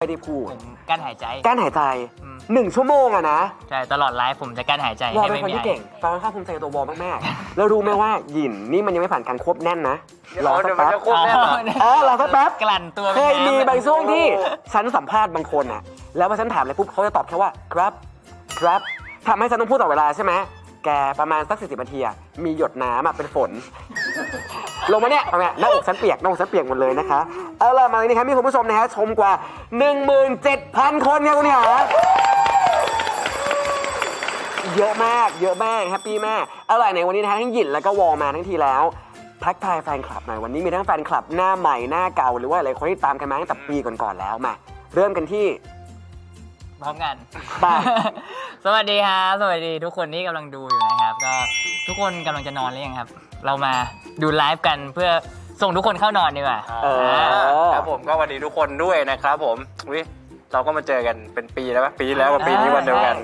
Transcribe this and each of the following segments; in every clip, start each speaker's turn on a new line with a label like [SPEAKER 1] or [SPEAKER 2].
[SPEAKER 1] ไม่ได้พูด
[SPEAKER 2] ผมกั้นหายใจ
[SPEAKER 1] 1 ชั่วโมงอะนะ
[SPEAKER 2] ใช่ตลอดไลฟ์ผมจะกั้นหายใจ
[SPEAKER 1] วอลเป็นคนที่เก่งฟังข้าภูมิใจตัววอลมากๆแล้วรู้ไหมว่าหยินนี่มันยังไม่ผ่านการควบแน่นนะ
[SPEAKER 3] รอสักแป๊บ
[SPEAKER 1] รอสักแป๊บ
[SPEAKER 2] กลั่นตัว
[SPEAKER 1] เคยมีบางช่วงที่ฉันสัมภาษณ์บางคนอะแล้วพอฉันถามอะไรปุ๊บเขาจะตอบแค่ว่าครับทำให้ฉันต้องพูดต่อเวลาใช่ไหมแกประมาณสัก40 นาทีมีหยดน้ำเป็นฝนลงมาเนี่ยหน้าอกฉันเปียกหมดเลยนะคะเอาล่ะมาเลยนะครับมีคุณผู้ชมนะฮะชมกว่า 17,000 คนเนี่ยคุณเนี่ยเยอะมากแฮปปี้มากเอาล่ะในวันนี้นะฮะทั้งหยินแล้วก็วอลมาทั้งทีแล้วทักทายแฟนคลับหน่อยวันนี้มีทั้งแฟนคลับหน้าใหม่หน้าเก่าหรือว่าอะไรคนที่ตามกันมาตั้งแต่ปีก่อนๆแล้วมาเริ่มกันที่
[SPEAKER 2] พร้อมกัน
[SPEAKER 1] ไป
[SPEAKER 2] สวัสดีครับสวัสดีทุกคนที่กำลังดูอยู่นะครับก็ทุกคนกำลังจะนอนหรือยังครับเรามาดูไลฟ์กันเพื่อส่งทุกคนเข้านอนดีกว่า
[SPEAKER 3] ครับผมก็สวัสดีทุกคนด้วยนะครับผมเราก็มาเจอกันเป็นปีแล้วปีแล้วกับปีนี้วันเดียวกัน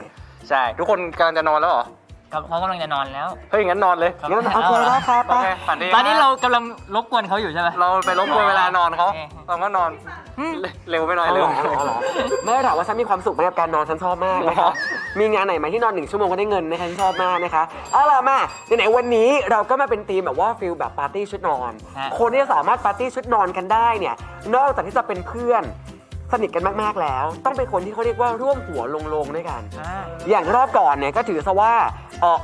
[SPEAKER 3] ใช่ทุกคนกำลังจะนอนแล้วเหรอ
[SPEAKER 2] เขากำลังจะนอนแล้ว
[SPEAKER 3] เฮ้ยงั้นนอนเลย
[SPEAKER 1] งั้นโอเคแล้วครับ
[SPEAKER 2] ตอนนี้เรากำลังรบกวนเขาอยู่ใช่ไหม
[SPEAKER 3] เราไปรบกวนเวลานอนเขาเราก็นอนเร็วไม่น้อยเร็ว
[SPEAKER 1] ไม่ได้ถามว่าฉันมีความสุขไหมกับการนอนฉันชอบมากนะคะมีงานไหนไหมที่นอน1 ชั่วโมงก็ได้เงินนะคะฉันชอบมากนะคะเอาล่ะมาไหนวันนี้เราก็มาเป็นธีมแบบว่าฟิลแบบปาร์ตี้ชุดนอนคนที่สามารถปาร์ตี้ชุดนอนกันได้เนี่ยนอกจากที่จะเป็นเพื่อนสนิทกันมากๆแล้วต้องเป็นคนที่เขาเรียกว่าร่วมหัวลงด้วยกันอย่างรอบก่อนเนี่ยก็ถือซะว่า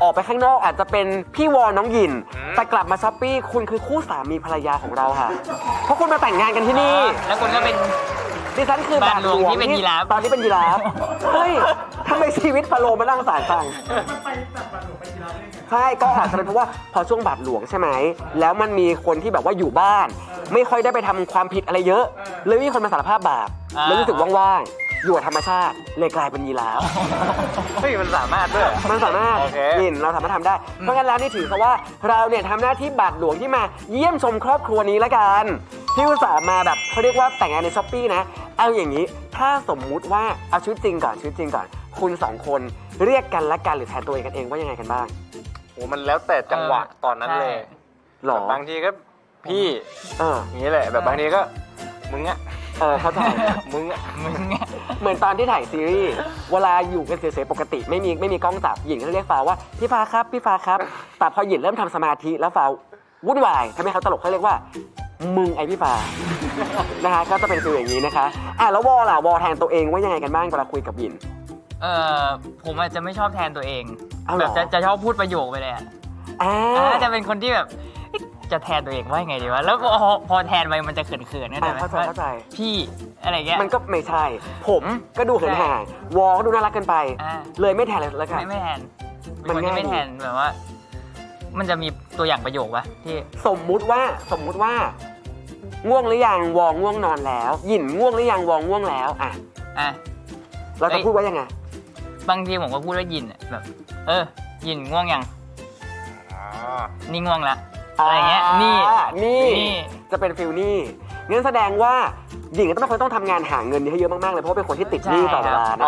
[SPEAKER 1] ออกไปข้างนอกอาจจะเป็นพี่วอน้องหยินแต่กลับมาช้อปปี้คุณคือคู่สามีภรรยาของเราค่ะเพราะคุณมาแต่งงานกันที่นี่
[SPEAKER 2] แล้วคุณก็เป็น
[SPEAKER 1] ดิฉันคือบาทหลวง
[SPEAKER 2] ที่เป็นยีราฟ
[SPEAKER 1] ตอนนี้เป็นยีราฟเฮ้ยทำไมชีวิตฟาโรห์มานั่งสารฟังใช่ก็อาจจะเป็นเพราะว่าพอช่วงบาทหลวงใช่ไหมแล้วมันมีคนที่แบบว่าอยู่บ้านไม่ค่อยได้ไปทำความผิดอะไรเยอะเลยมีคนมาสารภาพบาปแล้วรู้สึกว่างๆอยู่กับธรรมชาติเลยกลายเป็นยีราฟ
[SPEAKER 3] เฮ้ยมันสามารถด้วย
[SPEAKER 1] มันสามารถนี่เราสามารถทำได้เพราะงั้นแล้วนี่ถือซะว่าเราเนี่ยทำหน้าที่บาทหลวงที่มาเยี่ยมชมครอบครัวนี้ละกันที่อุตส่าห์มาแบบเขาเรียกว่าแต่งงานในช้อปปี้นะเอาอย่างนี้ถ้าสมมุติว่าเอาชีวิตจริงก่อนคุณ2 คนเรียกกันและกันหรือแทนตัวเองกันเองว่ายังไงกันบ้าง
[SPEAKER 3] โหมันแล้วแต่จังหวะตอนนั้นเลยแบบบางทีก็พี่อย่างนี้แหละแบบบางทีก็มึงอะ
[SPEAKER 1] เข้าใจ
[SPEAKER 2] มึง
[SPEAKER 1] เหมือนตอนที่ถ่ายซีรีส์เวลาอยู่กันเฉยๆปกติไม่มีกล้องจับหญิงก็เรียกฟ้าว่าพี่ฟ้าครับแต่พอหญิงเริ่มทำสมาธิแล้วฟ้าวุ่นวายทำให้เขาตลกเขาเรียกว่ามึงไอพี่ฟ้านะคะก็จะเป็นฟีลอย่างนี้นะคะแล้ววอแทนตัวเองว่ายังไงกันบ้างเวลาคุยกับหญิง
[SPEAKER 2] ผมอาจจะไม่ชอบแทนตัวเองแบบจะชอบพูดประโยคไปเลยจะเป็นคนที่แบบจะแทนตัวเองว่ายังไงดีวะแล้วพอแทนไปมันจะเขินๆ
[SPEAKER 1] เข้าใจ
[SPEAKER 2] พี่อะไรเงี้ย
[SPEAKER 1] มันก็ไม่ใช่ผมก็ดูเขินห่างวอก็ดูน่ารักเกินไปเลยไม่แทนเลยแล้วกัน
[SPEAKER 2] ไม่แทนมันไม่แทนแบบว่ามันจะมีตัวอย่างประโยคปะที่
[SPEAKER 1] สมมุติว่าง่วงหรือยังวอง่วงนอนแล้วหยินง่วงหรือยังวอง่วงแล้วเราจะพูดว่ายังไง
[SPEAKER 2] บางทีผมก็พูดว่าหยินแบบหยินง่วงยังนี่ง่วงละอะไรเงี้ย
[SPEAKER 1] นี่จะเป็นฟิลนี่งั้นแสดงว่าหญิงต้องเป็นคนต้องทำงานหาเงินให้เยอะมากๆเลยเพราะเป็นคนที่ติดหนี้ตลอดเวลานะ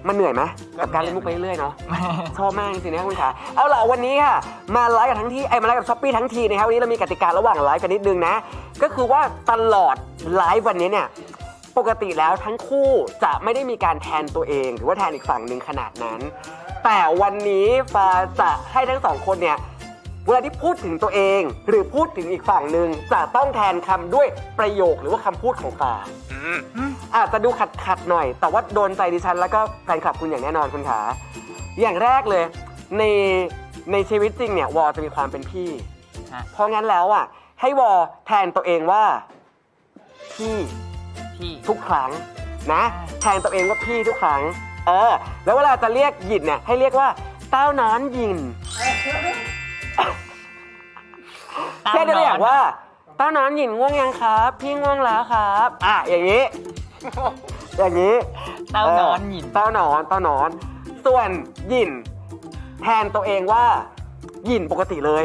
[SPEAKER 1] มันเหนื่อยไหมกับการเล่นมุกไปเรื่อยเนาะชอบมากจริงๆนะคุณขาเอาล่ะวันนี้ค่ะมาไลฟ์กับทั้งที่มาไลฟ์กับช้อปปี้ทั้งทีนะครับวันนี้เรามีกติการะหว่างไลฟ์กันนิดนึงนะก็คือว่าตลอดไลฟ์วันนี้เนี่ยปกติแล้วทั้งคู่จะไม่ได้มีการแทนตัวเองหรือว่าแทนอีกฝั่งหนึ่งขนาดนั้นแต่วันนี้ฟ้าจะให้ทั้ง2 คนเนี่ยเวลาที่พูดถึงตัวเองหรือพูดถึงอีกฝั่งหนึ่งจะต้องแทนคำด้วยประโยคหรือว่าคำพูดของฟ้าอาจจะดูขัดหน่อยแต่ว่าโดนใจดิฉันแล้วก็แฟนคลับคุณอย่างแน่นอนคุณขาอย่างแรกเลยในชีวิตจริงเนี่ยวอจะมีความเป็นพี่เพราะงั้นแล้วให้วอแทนตัวเองว่าพี่ทุกครั้งนะแทนตัวเองว่าพี่ทุกครั้งแล้วเวลาจะเรียกหยินเนี่ยให้เรียกว่าเต้านอนหยินแค่ตัวอย่างว่าเต้านอนหยินง่วงยังครับพี่ง่วงแล้วครับอย่างนี้เ
[SPEAKER 2] ต้านอนหยิน
[SPEAKER 1] เต้านอนส่วนหยินแทนตัวเองว่าหยินปกติเลย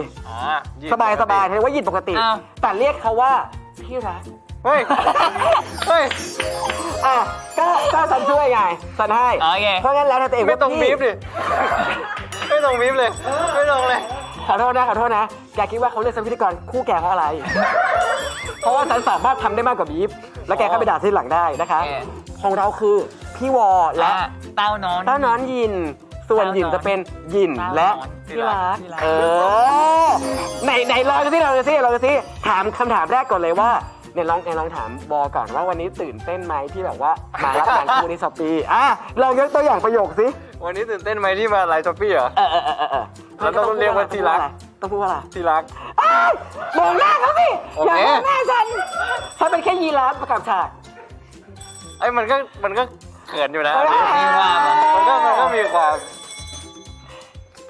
[SPEAKER 1] สบายแทนว่าหยินปกติแต่เรียกเขาว่าพี่รัก
[SPEAKER 3] เฮ้ย
[SPEAKER 1] ก็ฉันช่วยไงฉันให้เพราะงั้นแล้วตัวเอง
[SPEAKER 3] ไม่ต้องบีบดิไม่ต้องบีบเลยไม่ต้องเลย
[SPEAKER 1] ขอโทษนะแกคิดว่าเขาเลือกเป็นพิธีกรคู่แกเพราะอะไรเพราะว่าฉันสามารถทำได้มากกว่าบีบ แล้วแกเข้าไปด่าที่หลังได้นะคะ ของเราคือพี่วอและ
[SPEAKER 2] เต้านอน
[SPEAKER 1] ยิน ส่วนยินจะเป็นยินและที่รักไหนลองกันสิถามคำถามแรกก่อนเลยว่าเนี่ยลองถามบอก่อนว่าวันนี้ตื่นเต้นไหมที่แบบว่ามารับงานคู่ในช้อปปี้ลองยกตัวอย่างประโยคสิ
[SPEAKER 3] วันนี้ตื่นเต้นไหมที่มาไลฟ์ช้อปปี้เหรอแล้วต้องเรียกว่าที่รัก
[SPEAKER 1] ต้องพูดว่าอะไร
[SPEAKER 3] ที่รัก
[SPEAKER 1] มองหน้าเขาสิ
[SPEAKER 3] โอ
[SPEAKER 1] อย่า
[SPEAKER 3] เค
[SPEAKER 1] มองหน้าฉันถ้าเป็นแค่ยีราฟประกับฉาก
[SPEAKER 3] ไอ้มันก็เขินอยู่นะ
[SPEAKER 2] มีความ
[SPEAKER 3] มันก็มีความ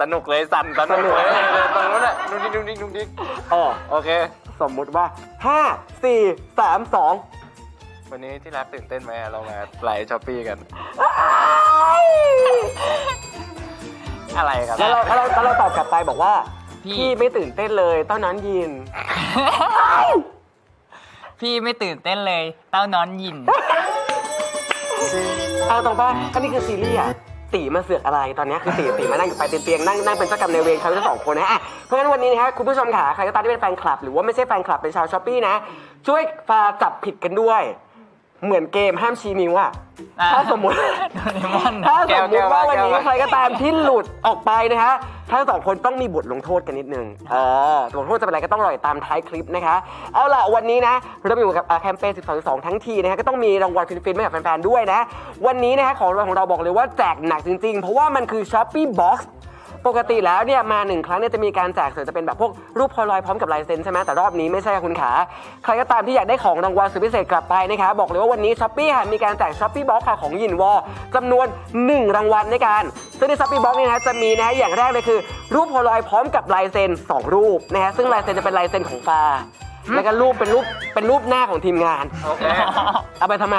[SPEAKER 3] สนุกเลยสั่นสนุกเลยตรงนู้นน่ะดุ๊กดิ๊กโอเค
[SPEAKER 1] สมมุติว่า5 4 3 2
[SPEAKER 3] วันนี้ที่รักตื่นเต้นไหมเรามาไลฟ์ช้อปปี้กัน อะไรครับ
[SPEAKER 1] แล้วเราตอบกลับไปบอกว่าพี่ไม่ตื่นเต้นเลยตอนนั้นยิน
[SPEAKER 2] พี่ไม่ตื่นเต้นเลยเต้านอนยิน
[SPEAKER 1] เอาตรงป่ะอันนี้คือซีรีส์อะตีมาเสือกอะไรตอนนี้คือตีมานั่งอยู่ปลายเตียงนั่งเป็นเจ้ากรรมนายเวรเขาทั้งสองคนนะเพราะฉะนั้นวันนี้นะฮะคุณผู้ชมขาใครก็ตามที่เป็นแฟนคลับหรือว่าไม่ใช่แฟนคลับเป็นชาวช้อปปี้นะช่วยฝากจับผิดกันด้วยเหมือนเกมห้ามชี้นิ้วอะถ้าสมมติว่าวันนี้ใครก็ตามที่หลุดออกไปนะฮะทั้งสองคนต้องมีบทลงโทษกันนิดนึงบทลงโทษจะเป็นอะไรก็ต้องรอติดตามท้ายคลิปนะคะเอาล่ะวันนี้นะเราอยู่กับแคมเปญ12.2ทั้งทีนะฮะก็ต้องมีรางวัลฟินๆให้กับแฟนๆด้วยนะวันนี้นะฮะของรางวัลของเราบอกเลยว่าแจกหนักจริงๆเพราะว่ามันคือ Shopee Boxปกติแล้วเนี่ยมา1ครั้งเนี่ยจะมีการแจกส่วนจะเป็นแบบพวกรูปโพลารอยด์พร้อมกับลายเซ็นใช่ไหมแต่รอบนี้ไม่ใช่คุณขาใครก็ตามที่อยากได้ของรางวัลสุดพิเศษกลับไปนะคะบอกเลยว่าวันนี้ Shopee ค่ะมีการแจก Shopee Box ค่ะของยินวอจำนวน1รางวัลในการซึ่งใน Shopee Box เนี่ยนะจะมีนะฮะอย่างแรกเลยคือรูปโพลารอยด์พร้อมกับลายเซ็น2รูปนะฮะซึ่งลายเซ็นจะเป็นลายเซ็นของฟ้าแล้วก็รูปเป็นรูปหน้าของทีมงาน
[SPEAKER 3] โอเค
[SPEAKER 1] เอาไปทำไม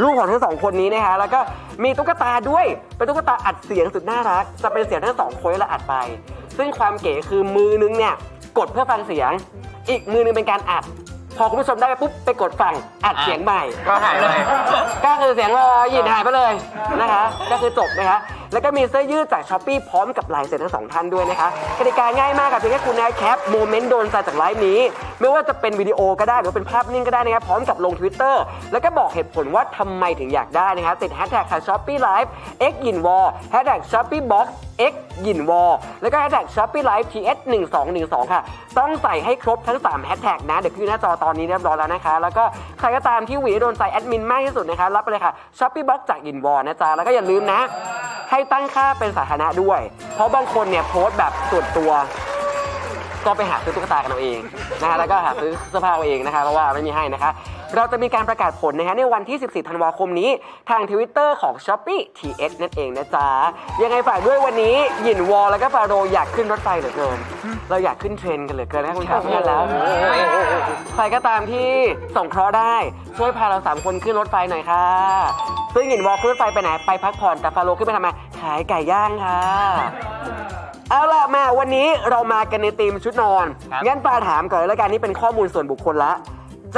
[SPEAKER 1] รูปของทั้งสองคนนี้นะคะแล้วก็มีตุ๊กตาด้วยเป็นตุ๊กตาอัดเสียงสุดน่ารักจะเป็นเสียงทั้งสองคนแล้วอัดไปซึ่งความเก๋คือมือนึงเนี่ยกดเพื่อฟังเสียงอีกมือนึงเป็นการอัดพอคุณผู้ชมได้ไปปุ๊บไปกดฟังอัดเสียงใหม่
[SPEAKER 3] ก็หายไป
[SPEAKER 1] ก็คือเสียงหยินหายไปเลยนะคะก็คือจบนะคะแล้วก็มีเสื้อยืดจาก Shopee พร้อมกับลายเซ็นทั้งสองท่านด้วยนะคะกติกาง่ายมากค่ะเพียงแค่คุณนะแคปโมเมนต์โดนใจจากไลฟ์นี้ไม่ว่าจะเป็นวิดีโอก็ได้หรือเป็นภาพนิ่งก็ได้นะครับพร้อมกับลง Twitter แล้วก็บอกเหตุผลว่าทำไมถึงอยากได้นะคะติดแฮชแท็กค่ะ Shopee Live X ยินวอแฮชแท็ก Shopee Box X ยินวอแล้วก็แฮชแท็ก Shopee Live TS 1212ค่ะต้องใส่ให้ครบทั้ง3แฮชแท็กนะเดี๋ยวขึ้นหน้าจอตอนนี้เรียบร้อยแล้วนะคะแล้วก็ใครก็ตามที่หวีโดนใจแอดมินมากที่สุดนะคะรับไปเลยค่ะ Shopee Box จากยินวอนะจ๊ะแล้วก็อย่าลืมนะให้ตั้งค่าเป็นสาธารณะด้วยเพราะบางคนเนี่ยโพสต์แบบส่วนตัวก็ไปหาซื้อตุ๊กตากันเอาเองนะคะแล้วก็หาซื้อเสื้อผ้าเอาเองนะคะเพราะว่าไม่มีให้นะคะเราจะมีการประกาศผลนะคะในวันที่ 14 ธันวาคมนี้ทาง Twitter ของ Shopee TX นั่นเองนะจ๊ะยังไงฝากด้วยวันนี้หยินวอแล้วก็ฟาโรอยากขึ้นรถไฟเหลือเกินเราอยากขึ้นเทรนกันเหลือเกินนะคุณครับงั้นแล้วใครก็ตามที่ส่งเคราะห์ได้ช่วยพาเรา3คนขึ้นรถไฟหน่อยค่ะซึ่งหยินวอขึ้นรถไฟไปไหนไปพักผ่อนแต่ฟาโรขึ้นไปทำไมขายไก่ย่างค่ะเอาล่ะมาวันนี้เรามากันในธีมชุดนอนงั้นปาถามก่อนแล้วกันนี่เป็นข้อมูลส่วนบุคคลละ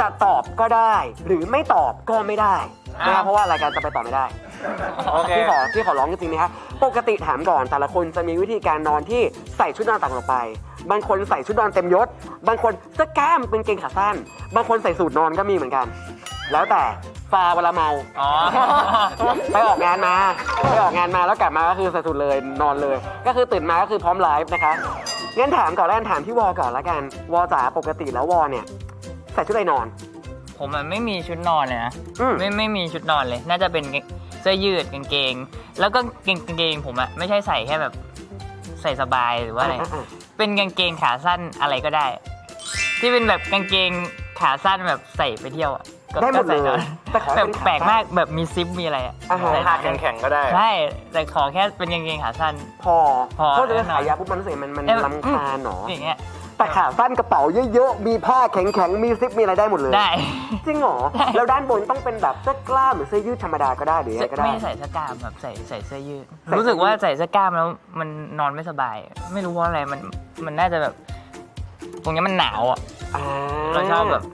[SPEAKER 1] จะตอบก็ได้หรือไม่ตอบก็ไม่ได้นะครับเพราะว่ารายการจะไปตอบไม่ได้
[SPEAKER 3] โอเค
[SPEAKER 1] พี่ขอร้องจริงๆนะครับปกติถามก่อนแต่ละคนจะมีวิธีการนอนที่ใส่ชุดนอนต่างออกไปบางคนใส่ชุดนอนเต็มยศบางคนเสื้อกล้ามเป็นเกงขาสั้นบางคนใส่สูทนอนก็มีเหมือนกันแล้วแต่ฟาเวลาเมาไปออกงานมาแล้วกลับมาก็คือใส่สูทเลยนอนเลยก็คือตื่นมาก็คือพร้อมไลฟ์นะคะงั้นถามก่อนแล้วกันถามพี่วอก่อนละกันวอจ๋าปกติแล้ววอเนี่ยใส่ชุดอะไรนอน
[SPEAKER 2] ผมมันไม่มีชุดนอนเลยนะไม่มีชุดนอนเลยน่าจะเป็นเสื้อยืดกางเกงแล้วก็กางเกงผมอะไม่ใช่ใส่แค่แบบใส่สบายหรือว่าอะไรเป็นกางเกงขาสั้นอะไรก็ได้ ที่เป็นแบบกางเกงขาสั้นแบบใส่ไปเที่ยวอะ
[SPEAKER 1] ได้หมดเลย
[SPEAKER 2] แต่แบบแปลกมากแบบมีซิปมีอะไรอะ
[SPEAKER 3] ใส่ขาแข็งๆก็ได้
[SPEAKER 2] ใช่แต่ขอแค่เป็นกางเกงขาสั้น
[SPEAKER 1] พอเพราะจะขายยาปุ๊บมันรู้สึกมันรำคาญหนอ
[SPEAKER 2] อย่างเงี้ย
[SPEAKER 1] แต่ขาสั้นกระเป๋าเยอะๆมีผ้าแข็งๆมีซิปมีอะไรได้หมดเลย
[SPEAKER 2] ได้
[SPEAKER 1] จริงเหรอแล้วด้านบนต้องเป็นแบบเสื้อกล้ามหรือเสื้อยืดธรรมดาก็ได้หรืออะไรก็ได้
[SPEAKER 2] ไม่ใส่เสื้อกล้ามแบบใส่เสื้อยืดรู้สึกว่าใส่เสื้อกล้ามแล้วมันนอนไม่สบายไม่รู้เพราะอะไรมันน่าจะแบบตรงนี้มันหนาวอ่ะเราชอบแบบ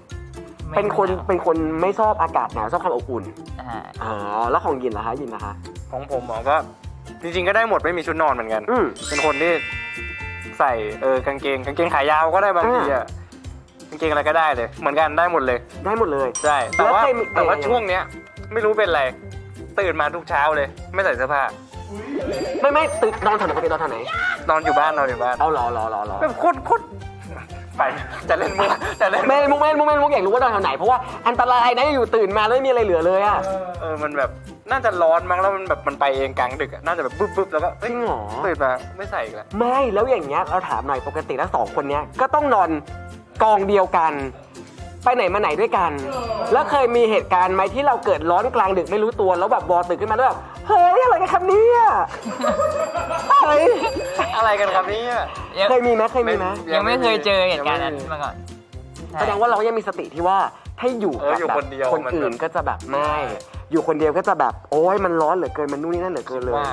[SPEAKER 1] เป็นคนไม่ชอบอากาศหนาวชอบความอบอุ่นแล้วของยินล่ะคะ
[SPEAKER 3] ของผมก็จริงๆก็ได้หมดไม่มีชุดนอนเหมือนกันเป็นคนที่ใส่กางเกงขายาวก็ได้บางทีอะ กางเกงอะไรก็ได้เลย เหมือนกันได้หมดเลย
[SPEAKER 1] ได้หมดเลย
[SPEAKER 3] ใช่แต่ว่า
[SPEAKER 1] แล้วเคยมี
[SPEAKER 3] ช่วงเนี้ยไม่รู้เป็นไรตื่นมาทุกเช้าเลย ไม่ใส่เสื้อผ้า
[SPEAKER 1] ไม่ตื่นนอนแถวไหนปกตินอนแถวไหน
[SPEAKER 3] นอนอยู่บ้าน
[SPEAKER 1] เอาเหรอ
[SPEAKER 3] แบบโคตรไปจะเล่นมุกจะเล่น
[SPEAKER 1] ไม่มุกอยากรู้ว่านอนแถวไหนเพราะว่าอันตรายนะอยู่ตื่นมาแล้วไม่มีอะไรเหลือเลยอ่ะ
[SPEAKER 3] มันแบบน่าจะร้อนมั้งแล้วมันแบบมันไปเองกลางดึกอะน่าจะแบบบึ๊บแล้วก็
[SPEAKER 1] จริงเหรอ
[SPEAKER 3] ตื่นมาไม่ใส่อีกแล้ว
[SPEAKER 1] ไม่แล้วอย่างเงี้ยเราถามหน่อยปกติแล้วสองคนเนี้ยก็ต้องนอนกองเดียวกัน ไปไหนมาไหนด้วยกัน แล้วเคยมีเหตุการณ์ไหมที่เราเกิดร้อนกลางดึกไม่รู้ตัวแล้วแบบวอตื่นขึ้นมาแล้วแบบเฮ้ยอะไรกันครับเนี่ยเฮ้ย
[SPEAKER 3] อะไรกันครับเนี่ย
[SPEAKER 1] เคยมีไหม
[SPEAKER 2] ยังไม่เคยเจอเหตุการณ์นั้นมาก่อน
[SPEAKER 1] แสดงว่าเรายังมีสติที่ว่าถ้าอยู่กับ
[SPEAKER 3] อยู่
[SPEAKER 1] แบบ
[SPEAKER 3] คนเดียว
[SPEAKER 1] คนอื่นก็จะแบบไม่อยู่คนเดียวก็จะแบบโอ๊ยมันร้อนเหลือเกินมันนู่นนี่นั่นเหลือเกินเลย
[SPEAKER 3] ว่า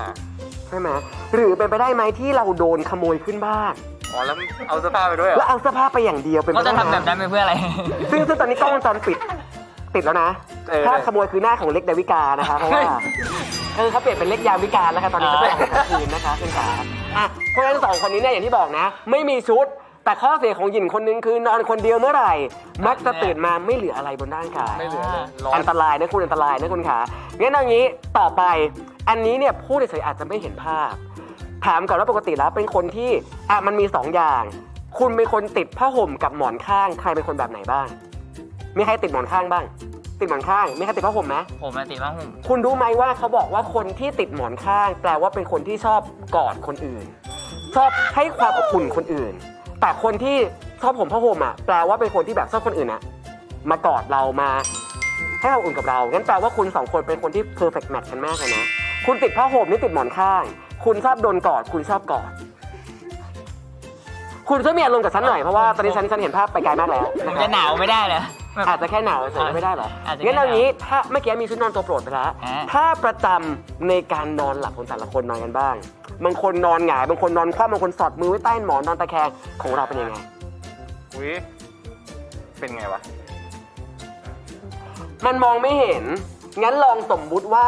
[SPEAKER 1] ใช่ไหมหรือเป็นไปได้ไหมที่เราโดนขโมยขึ้นบ้าน
[SPEAKER 3] อ๋อแล้วเอาเสื้อผ้าไปด้วยเหร
[SPEAKER 1] แล้ว
[SPEAKER 3] อ
[SPEAKER 1] เอาเสื้อผ้าไปอย่างเดียวเป็นไป
[SPEAKER 2] ก็
[SPEAKER 1] ได้
[SPEAKER 2] จะ
[SPEAKER 1] ไหม
[SPEAKER 2] ทำแบบนั้นไปเพื่ออะไร
[SPEAKER 1] ซึ่งตอนนี้กล้องวงจรปิดติดแล้วนะถ้าขโมยคือหน้าของเล็กดาวิกานะคะเพราะว่าเขาเปลี่ยนเป็นเล็กยามวิกาแล้วค่ะตอนนี้จะเป็นของกลางคืนนะคะเป็นขาอ่ะเพราะฉะนั้นสองคนนี้เนี่ยอย่างที่บอกนะ ไม่มีชุดแต่ข้อเสียของหญิงคนนึงคือนอนคนเดียวเมื่อไหร่มักจะตื่นมาไม่เหลืออะไรบนร่างกาย
[SPEAKER 3] ไม่เหลือเลยร้อ
[SPEAKER 1] อั
[SPEAKER 3] น
[SPEAKER 1] นตรายนะคุณอันตรายนะคุณขางั้นเอางี้ต่อไปอันนี้เนี่ยพูดเฉยๆอาจจะไม่เห็นภาพ ถามก่อนว่าปกติแล้วเป็นคนที่มันมี2 อย่าง คุณเป็นคนติดผ้าห่มกับหมอนข้างใครเป็นคนแบบไหนบ้างมีใครติดหมอนข้างบ้าง ติดหมอนข้างมีใครติดผ้าห่มไหม
[SPEAKER 2] ผมมาติดว่าผม
[SPEAKER 1] คุณรู้ไหมว่าเขาบอกว่าคนที่ติดหมอนข้าง แปลว่าเป็นคนที่ชอบกอดคนอื่น ชอบให้ความอบอุ่นคนอื่น แต่คนที่ชอบห่มผ้าห่มแปลว่าเป็นคนที่แบบชอบคนอื่นมากอดเรามาให้เราอุ่นกับเรางั้นแปลว่าคุณ2 คนเป็นคนที่ perfect match กันมากเลยนะคุณติดผ้าห่มนี่ติดหมอนข้าง คุณชอบโดนกอดคุณชอบกอดคุณช่วยมีอารมณ์กับฉันหน่อยเพราะว่าตอนนี้ฉันเห็นภาพไปไกลมากแล้ว
[SPEAKER 2] ผมจะหนาวไม่ได้เลย
[SPEAKER 1] อาจจะแค่หนาวเฉยๆไม่ได้หรอ
[SPEAKER 2] อาจจะ
[SPEAKER 1] งั้นเอางี้ถ้าเมื่อกี้มีชุดนอนตัวโปรดไปแล้ว
[SPEAKER 2] ฮะ
[SPEAKER 1] ถ้าประจำในการนอนหลับของแต่ละคนนอนกันบ้างบางคนนอนหงายบางคนนอนคว่ำบางคนสอดมือไว้ใต้หมอนนอนตะแคงของเราเป็นยังไง
[SPEAKER 3] อุ้ยเป็นไงวะ
[SPEAKER 1] มันมองไม่เห็นงั้นลองสมมุติว่า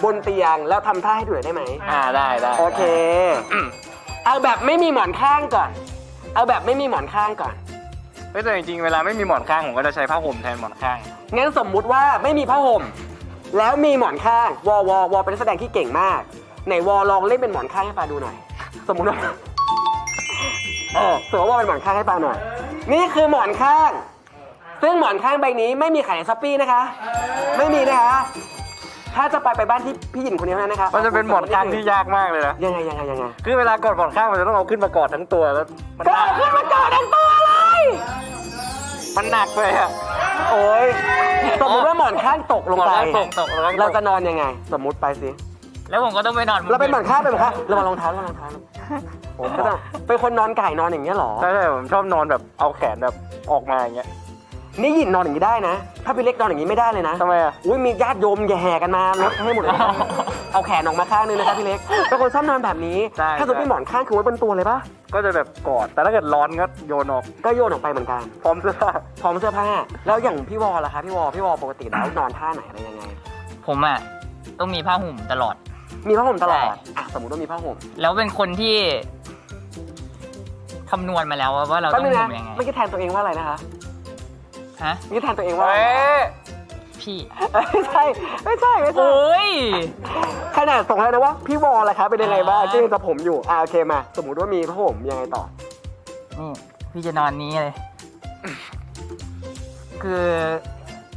[SPEAKER 1] บนเตียงแล้วทำท่าให้ดูหน่อยได้ไหม
[SPEAKER 3] ได้
[SPEAKER 1] โอเคเอาแบบไม่มีหมอนข้างก่อนเอาแบบไม่มีหมอนข้างก่อน
[SPEAKER 3] เฮ้ยแต่จริงๆเวลาไม่มีหมอนข้างผมก็จะใช้ผ้าห่มแทนหมอนข้าง
[SPEAKER 1] งั้นสมมุติว่าไม่มีผ้าห่มแล้วมีหมอนข้างวอเป็นนักแสดงที่เก่งมากไหนวอลองเล่นเป็นหมอนข้างให้ปาดูหน่อย สมมุติว่าสมมติว่าเป็นหมอนข้างให้ปาหน่อยนี่คือหมอนข้างซึ่งหมอนข้างใบนี้ไม่มีขายในช้อปปี้นะคะไม่มีนะคะถ้าจะไปบ้านที่พี่หญิงคนนี้เท่านั้นนะคะ
[SPEAKER 3] มันจะเป็นหมอนข้างที่ยากมากเลยนะ
[SPEAKER 1] ยังไง
[SPEAKER 3] คือเวลากอดหมอนข้างมันจะต้องเอาขึ้นมากอดทั้งตัวแล้วมัน
[SPEAKER 1] ก็
[SPEAKER 3] หนัก
[SPEAKER 1] ขึ้นมากอดทั้งตัวเลย
[SPEAKER 3] มันหนักเลยอะ
[SPEAKER 1] โอ้ยสมมติว่าหมอนข้างตกลงไป
[SPEAKER 3] หมอนข้างตกแล้ว
[SPEAKER 1] เราจะนอนยังไง สมมุติไปสิ
[SPEAKER 2] แล้วผมก็ต้องไปนอน
[SPEAKER 1] เราเป็นหมอนข้างระวังรองเท้าผมก็ต้องเป็นคนนอนไก่นอนอย่างเงี้ยหรอ
[SPEAKER 3] ใช่ผมชอบนอนแบบเอาแขนแบบออกมาอย่างเงี้ย
[SPEAKER 1] นี่หยินนอนอย่างนี้ได้นะ ถ้าพี่เล็กนอนอย่างนี้ไม่ได้เลยนะ
[SPEAKER 3] ทำไมอะ
[SPEAKER 1] อุ้ยมีญาติโยมแห่กันมาลดให้หมดเลยนะเอาแขนออกมาข้างนึงนะครับพี่เล็กเป็นคนชอบนอนแบบนี้ ถ้าสมมติมีหมอนข้างคือไว้บนตัวเลยปะ
[SPEAKER 3] ก็จะแบบกอดแต่ถ้าเกิดร้อนก็โยนออก
[SPEAKER 1] ก็โยนออกไปเหมือนกัน
[SPEAKER 3] พร้อมเสื้อผ้า
[SPEAKER 1] พร้อมเสื้อผ้าแล้วอย่างพี่วอล่ะคะพี่วอปกติแล้วนอนท่าไหนอะไรยังไง
[SPEAKER 2] ผมต้องมีผ้าห่มตลอด
[SPEAKER 1] มีผ้าห่มตลอด
[SPEAKER 2] ใช่
[SPEAKER 1] สมมติว่ามีผ้าห่ม
[SPEAKER 2] แล้วเป็นคนที่คำนวณมาแล้วว่าเรา
[SPEAKER 1] แป๊
[SPEAKER 2] ต้
[SPEAKER 1] บ
[SPEAKER 2] อง
[SPEAKER 1] นึง
[SPEAKER 2] ห่
[SPEAKER 1] นะ
[SPEAKER 2] มยังไง
[SPEAKER 1] ไม่คิดแทนตัวเองว่าอะไรนะคะ
[SPEAKER 2] ฮะ
[SPEAKER 1] ไม่คิดแทนตัวเองว่า
[SPEAKER 3] เฮ้
[SPEAKER 1] อะไร
[SPEAKER 3] ย
[SPEAKER 2] พี่
[SPEAKER 1] ไม่ใช่
[SPEAKER 2] โอ้ย
[SPEAKER 1] ขนาดส่งแล้วนะว่าพี่วอล่ะคะเป็นยังไงบ้างก็ยังจะผมอยู่โอเคมาสมมติว่ามีผ้าห่มยังไงต่อ
[SPEAKER 2] นี่พี่จะนอนนี้เลย คือ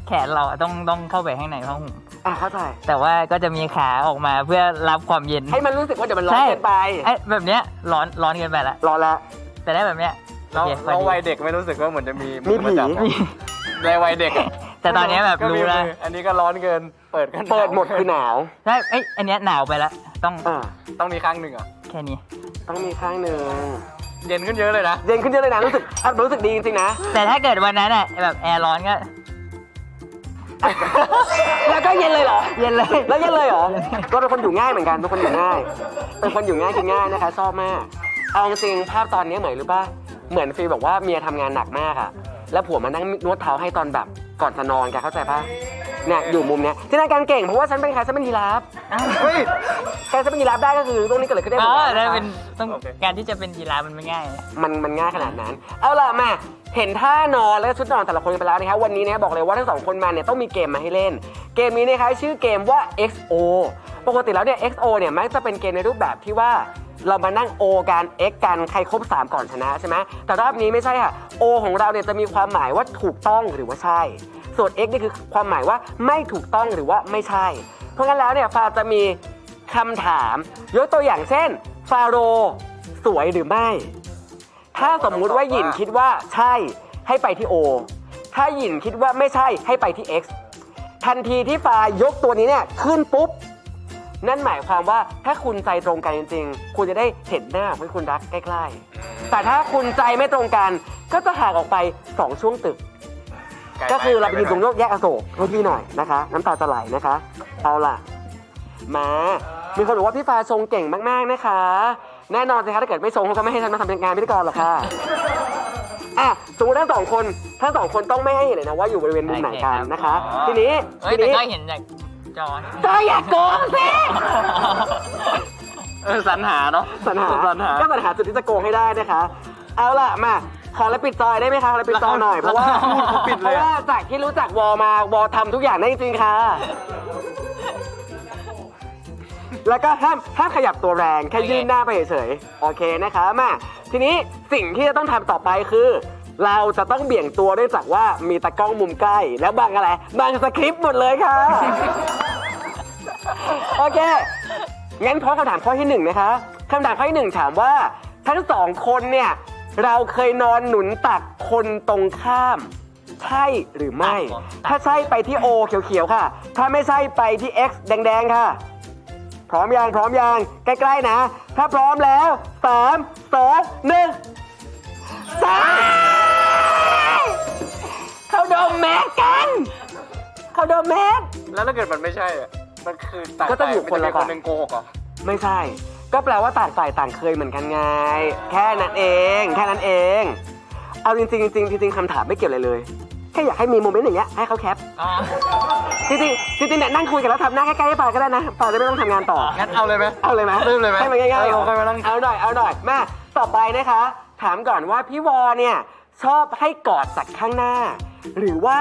[SPEAKER 2] แขนเราต้องเข้าไปข้างในผ้าห่ม
[SPEAKER 1] เข้าใจ
[SPEAKER 2] แต่ว่าก็จะมีขาออกมาเพื่อรับความเย็น
[SPEAKER 1] ให้มันรู้สึกว่าเดี๋ยวมันร้อนเกินไป
[SPEAKER 2] ไอ้แบบเนี้ยร้อนเกินไปละ
[SPEAKER 1] รอแล้ว
[SPEAKER 2] แต่ได้แบบเนี้ย
[SPEAKER 3] เรา
[SPEAKER 2] โอคพอ
[SPEAKER 3] เรา
[SPEAKER 2] ดี
[SPEAKER 3] วัยเด็กไม่รู้สึกว่าเหมือนจะมี
[SPEAKER 1] มีผี
[SPEAKER 3] ประจำในวัยเด็กอะ
[SPEAKER 2] แต่ตอนเนี้ยแบบ
[SPEAKER 3] ก็มี
[SPEAKER 2] รู้แล้ว
[SPEAKER 3] มืออันนี้ก็ร้อนเกิน เปิดกัน
[SPEAKER 1] เปิดหมดคือหนาว
[SPEAKER 2] ใช่อันเนี้ยหนาวไปละต้อง
[SPEAKER 3] ต้องมีข้างหนึ่งเหรอ่ะ
[SPEAKER 2] แค่นี้
[SPEAKER 1] ต้องมีข้างหนึ่ง
[SPEAKER 3] เย็นขึ้นเยอะเลยนะ
[SPEAKER 1] เย็นขึ้นเยอะเลยนะรู้สึกดีจริงๆนะ
[SPEAKER 2] แต่ถ้าเกิดวันนั้นแบบแอร์ร้อนก็
[SPEAKER 1] แล้วก็เย็นเลยเหรอ
[SPEAKER 2] เย็นเลย
[SPEAKER 1] แล้วเย็นเลยเหรอก็เป็นคนอยู่ง่ายเหมือนกันเป็นคนอยู่ง่ายกินง่ายนะคะชอบมากเอาจริงๆภาพตอนนี้เหมือนหรือป่ะเหมือนฟีลบอกว่าเมียทำงานหนักมากอะแล้วผัวมานั่งนวดเท้าให้ตอนแบบก่อนจะนอนแกเข้าใจป่ะเนี่ยอยู่มุมเนี้ยที่นั่งการเก่งเพราะว่าฉันเป็นใครฉันเป็นยีราฟ
[SPEAKER 3] เฮ้ย
[SPEAKER 1] การจะเป็นยีราฟได้ก็คือตรงนี้เกิดอะไรขึ้นได้หมด
[SPEAKER 2] ได้
[SPEAKER 1] นะ
[SPEAKER 2] เป็นต้องการที่จะเป็นยีราฟมันไม่ง่าย
[SPEAKER 1] มันง่ายขนาดนั้นเอาล่ะมาเห็นท่านอนและชุดนอนแต่ละคนไปแล้วนะครับวันนี้เนี่ยบอกเลยว่าทั้งสองคนมาเนี่ยต้องมีเกมมาให้เล่นเกมนี้นะคะชื่อเกมว่า XO ปกติแล้วเนี่ย XO เนี่ยมักจะเป็นเกมในรูปแบบที่ว่าเรามานั่ง O กัน X กันใครครบ3ก่อนชนะใช่ไหมแต่รอบนี้ไม่ใช่ค่ะ O ของเราเนี่ยจะมีความหมายว่าถูกต้องหรือว่าใช่ส่วน X นี่คือความหมายว่าไม่ถูกต้องหรือว่าไม่ใช่เพราะงั้นแล้วเนี่ยฟาจะมีคำถามยกตัวอย่างเช่นฟาโรห์สวยหรือไม่ถ้าสมมุติว่าหยินคิดว่าใช่ให้ไปที่ O ถ้าหยินคิดว่าไม่ใช่ให้ไปที่ X ทันทีที่ฟายกตัวนี้เนี่ยขึ้นปุ๊บนั่นหมายความว่าถ้าคุณใจตรงกันจริงๆคุณจะได้เห็นหน้าของคุณรักใกล้ๆแต่ถ้าคุณใจไม่ตรงกันก็จะห่างออกไป2ช่วงตึกก็คือเราไปยืนตรงแยกอโศกให้พี่หน่อยนะคะน้ำตาจะไหลนะคะเอาล่ะมามีคนบอกว่าพี่ฟ้าชงเก่งมากๆนะคะแน่นอนสิคะถ้าเกิดไม่ชงเขาก็ไม่ให้ฉันมาทำงานพิธีกรหรอกค่ะสมมติทั้งสองคนต้องไม่ให้เห็นเลยนะว่าอยู่บริเวณมุมไหนกันนะคะ ทีนี้
[SPEAKER 2] แต่ก็เห็นจากจอ
[SPEAKER 1] ก็อย่าโกงสิ
[SPEAKER 3] สรรหาเนาะ
[SPEAKER 1] สรรหาจุดที่จะโกงให้ได้นะคะเอาล่ะมาขอแล้วปิดจอยได้ไหมคะขอแล้วปิดจอยหน่อยเพราะว่าจากที่รู้จักวอมาวอทำทุกอย่างได้จริงๆค่ะแล้วก็ห้ามขยับตัวแรงแค่ยื่นหน้าไปเฉยๆโอเคนะคะมาทีนี้สิ่งที่จะต้องทำต่อไปคือเราจะต้องเบี่ยงตัวเนื่องจากว่ามีตากล้องมุมใกล้แล้วบังอะไรบังสคริปต์หมดเลยค่ะโอเคงั้นพร้อมคำถามข้อที่1นะคะคำถามข้อที่1ถามว่าทั้งสองคนเนี่ยเราเคยนอนหนุนตักคนตรงข้ามใช่หรือไม่ถ้าใช่ไปที่ O เขียวๆค่ะถ้าไม่ใช่ไปที่ X แดงๆค่ะพร้อมยังใกล้ๆนะถ้าพร้อมแล้ว3 2 1 3เขาดมแมสกันเขาดมแมส
[SPEAKER 3] แล้วถ้าเกิดมันไม่ใช่อ่ะมันคือต่าง
[SPEAKER 1] ก็จะอยู่คนละ
[SPEAKER 3] คนหนึ่งโกหกเหรอ
[SPEAKER 1] ไม่ใช่ก็แปลว่าต่างฝ่ายต่างเคยเหมือนกันไงแค่นั้นเองเอาจริงคำถามไม่เกี่ยวอะไรเลยแค่อยากให้มีโมเมนต์อย่างเงี้ยให้เขาแคปจริงเนี่ยนั่งคุยกันแล้วทำหน้าใกล้ๆให้ปาก็ได้นะปาจะไม่ต้องทำงานต่อ
[SPEAKER 3] งั้นเอาเลยไหมเริ่มเลยไหม
[SPEAKER 1] ให้มันง่ายๆ
[SPEAKER 3] ค่อยมานั่ง
[SPEAKER 1] เอาหน่อยมาต่อไปนะคะถามก่อนว่าพี่วอเนี่ยชอบให้กอดจากข้างหน้าหรือว่า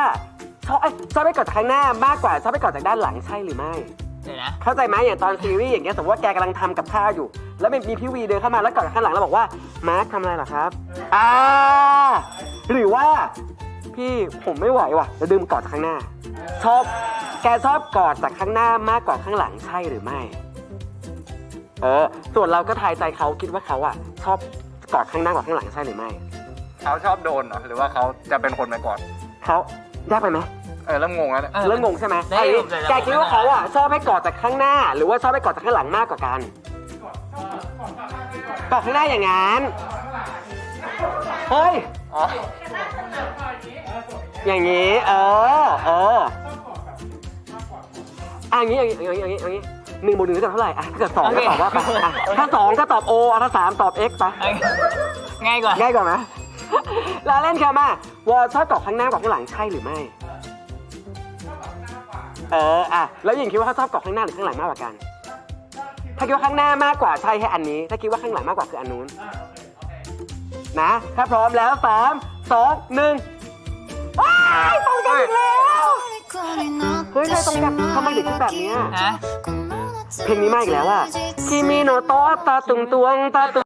[SPEAKER 1] ชอบให้กอดจากข้างหน้ามากกว่าชอบให้กอดจากด้านหลังใช่หรือไม่
[SPEAKER 2] เดี๋ยวนะ
[SPEAKER 1] เข้าใจไหมอย่างตอนซีรีส์อย่างเงี้ยสมมติว่าแกกำลังทำกับข้าวอยู่แล้วมีพี่วีเดินเข้ามาแล้วกอดจากข้างหลังแล้วบอกว่ามาร์คทำอะไรเหรอครับหรือว่าพี่ผมไม่ไหวว่ะจะดึงกอดจากข้างหน้าแกชอบกอดจากข้างหน้ามากกว่าข้างหลังใช่หรือไม่ส่วนเราก็ทายใจเขาคิดว่าเขาอะชอบกอดข้างหน้ากว่าข้างหลังใช่หรือไม่
[SPEAKER 3] เขาชอบโดนเหรอหรือว่าเขาจะเป็นคนไปก่อน
[SPEAKER 1] เขายากไปไหม
[SPEAKER 3] เริ่มงงแล้วเนี่ย
[SPEAKER 1] เริ่มงงใช่ไหมแกคิดว่าเขาอะชอบให้กอดจากข้างหน้าหรือว่าชอบให้กอดจากข้างหลังมากกว่ากันกอดข้างหน้าอย่างนั้นเฮ้ยอย่างนี้อย่างนี้1 บวก 1จะเท่าไหร่ถ้าเกิด2ก็ตอบว่าไปถ้า2ก็ตอบ O ถ้า3ตอบ X ไป
[SPEAKER 2] ง่ายกว่า
[SPEAKER 1] ไหมลาเล่นค่ะมาวอชอบกอดข้างหน้ากว่าข้างหลังใช่หรือไม่แล้วหญิงคิดว่าเขาชอบกอดข้างหน้าหรือข้างหลังมากกว่ากันถ้าคิดว่าข้างหน้ามากกว่าใช่แค่อันนี้ถ้าคิดว่าข้างหลังมากกว่าคืออันนู้นนะถ้าพร้อมแล้ว3 2 1ว้ายตรงกันอีกแล้วเฮ้ยใครตรงกันทำไมถึงคิดแบบนี้เพลงนี้มาอีกแล้วอะคิมิโนโตะตาตุงตวงตาตุง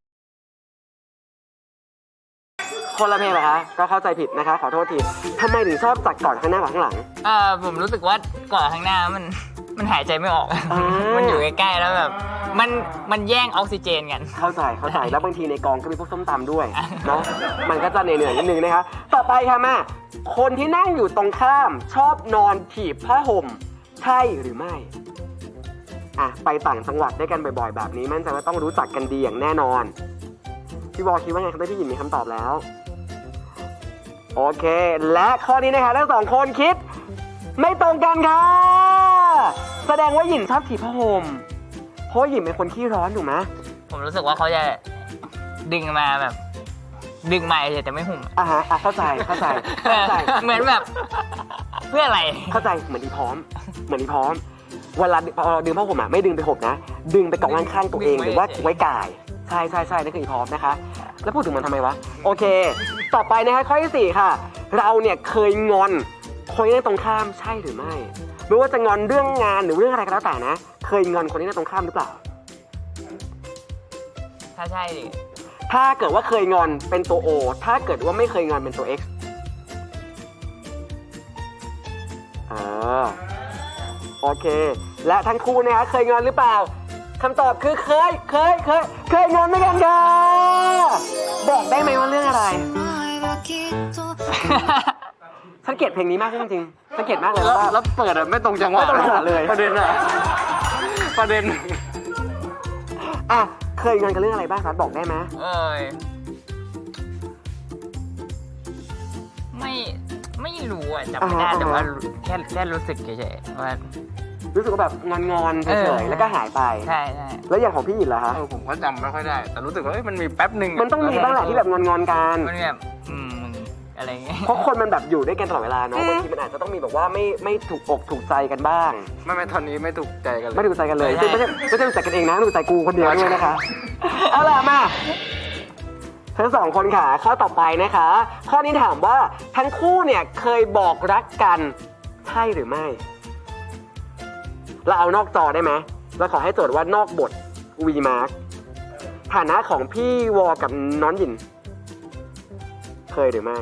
[SPEAKER 1] คนละเพลงเหรอคะก็เข้าใจผิดนะคะขอโทษทีทำไมถึงชอบจักกอดข้างหน้ากว่าข้างหลัง
[SPEAKER 2] ผมรู้สึกว่ากอดข้างหน้ามันหายใจไม่ออกมันอยู่ใกล้ๆแล้วแบบมันแย่งออกซิเจนกัน
[SPEAKER 1] เข้าใจแล้วบางทีในกองก็มีพวกส้มตำด้วยเนาะมันก็จะเหนื่อยนิดนึงนะคะต่อไปค่ะมาคนที่นั่งอยู่ตรงข้ามชอบนอนถีบผ้าห่มใช่หรือไม่ไปต่างจังหวัดด้วยกันบ่อยๆแบบนี้มั่นใจว่าต้องรู้จักกันดีอย่างแน่นอนพี่บอคิดว่าไงครับพี่หยินมีคำตอบแล้วโอเคและข้อนี้นะคะทั้ง2คนคิดไม่ตรงกันค่ะแสดงว่าหยินชอบถีบผ้าห่มเพราะหยินเป็นคนขี้ร้อนถูกไหม
[SPEAKER 2] ผมรู้สึกว่าเขาจะดึงมาแบบดึงมาเฉยแต่ไม่ห่ม
[SPEAKER 1] เข้าใจ
[SPEAKER 2] เหมือนแบบเพื่ออะไร
[SPEAKER 1] เข้าใจเหมือนอีพร้อม เวลาพอเราดึงผ้าห่มไม่ดึงไปห่มนะดึงไปเกาะข้างๆตัวเองหรือว่าไว้กายใช่นั่นคืออีพร้อมนะคะแล้วพูดถึงมันทำไมวะโอเคต่อไปนะคะข้อที่4ค่ะเราเนี่ยเคยงอนคนที่นั่งตรงข้ามใช่หรือไม่ไม่ว่าจะงอนเรื่องงานหรือเรื่องอะไรก็แล้วแต่นะเคยงอนคนที่นั่งตรงข้ามหรือเปล่า
[SPEAKER 2] ถ้าใช่ดิ
[SPEAKER 1] ถ้าเกิดว่าเคยงอนเป็นตัว O ถ้าเกิดว่าไม่เคยงอนเป็นตัว X โอเคและทั้งคู่นะคะเคยงอนหรือเปล่าคำตอบคือเคยงอนด้วยกันค่ะบอกได้ไหมว่าเรื่องอะไรสังเกตเพลงนี้มากจริงๆสังเกตมากเลยว่า
[SPEAKER 3] แล้วเปิดไม่ตรงจังหวะ
[SPEAKER 1] เลย
[SPEAKER 3] ประเด็น
[SPEAKER 1] เคยงอนกันเรื่องอะไรบ้างครับบอกได้ไหม
[SPEAKER 2] ไม่รู้จำไม่ได้แต่ว่าแค่รู้สึกเฉยๆว่า
[SPEAKER 1] รู้สึกว่าแบบงอนเฉยๆแล้วก็หายไป
[SPEAKER 2] ใช่
[SPEAKER 1] แล้วอย่างของพี่หยินเหรอคะ
[SPEAKER 3] ผมก็จำไม่ค่อยได้แต่รู้สึกว่ามันมีแป๊บหนึ่ง
[SPEAKER 1] มันต้องมีบ้างแหละที่แบบงอนกัน
[SPEAKER 2] มันแบบอะไรเงี้ย
[SPEAKER 1] เพราะคนมันแบบอยู่ด้วยกันตลอดเวลาเนาะบางทีมันอาจจะต้องมีแบบว่าไม่ถูกอกถูกใจกันบ้าง
[SPEAKER 3] ไม่ตอนนี้ไม่ถูกใจกันเลย
[SPEAKER 1] ไม่ถูกใจกันเลยไม่ใช่ถูกใจกันเองนะถูกใจกูคนเดียวด้วยนะคะเอาล่ะมาทั้งสองคนค่ะข้อต่อไปนะคะข้อนี้ถามว่าทั้งคู่เนี่ยเคยบอกรักกันใช่หรือไม่เราเอานอกจอได้ไหมเราขอให้โจทย์ว่านอกบท V Mark ฐานะของพี่วอกับน้องหยินเคยหรือไม่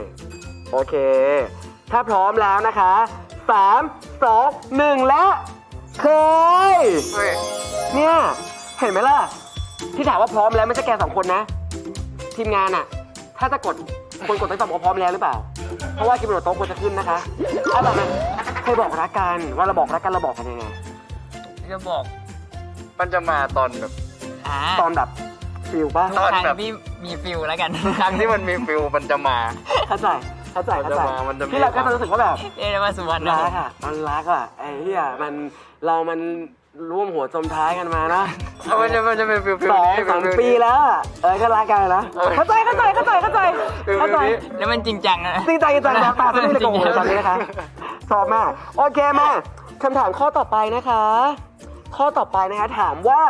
[SPEAKER 1] โอเคถ้าพร้อมแล้วนะคะ3 2 1และเคยเนี่ยเห็นไหมล่ะที่ถามว่าพร้อมแล้วไม่ใช่แก2คนนะทีมงานอะถ้าจะกดคนกดต้องตอบว่าพร้อมแล้วหรือเปล่าเพราะว่ากินบนโต๊ะควรจะขึ้นนะคะเอาแบบนั้นเคยบอกรักกันว่าเราบอกรักกันเราบอกกันยังไง
[SPEAKER 2] จะบอก
[SPEAKER 3] มันจะมาตอนแบบ
[SPEAKER 1] ฟิลป่ะ
[SPEAKER 2] ตอนแบบที่มีฟิลแล้วกัน
[SPEAKER 3] ครั้งที่มันมีฟิลมันจะมา
[SPEAKER 1] เข้าใจที่เราก็จะรู้สึกว่าแบบ
[SPEAKER 2] มาสุวรรณ
[SPEAKER 1] รักอ่ะมันรักอ่ะไอ้เหี้ยมันร่วมหัวจมท้ายกันมานะ
[SPEAKER 3] มันจะเป็นฟิล
[SPEAKER 1] 2 ปีแล้วก็รักกันนะเข้าใจ
[SPEAKER 2] แล้วมันจริงจังนะ
[SPEAKER 1] จริงจังตาไม่ได้โกงตอนนี้นะคะชอบมากโอเคมาคำถามข้อต่อไปนะคะถามว่า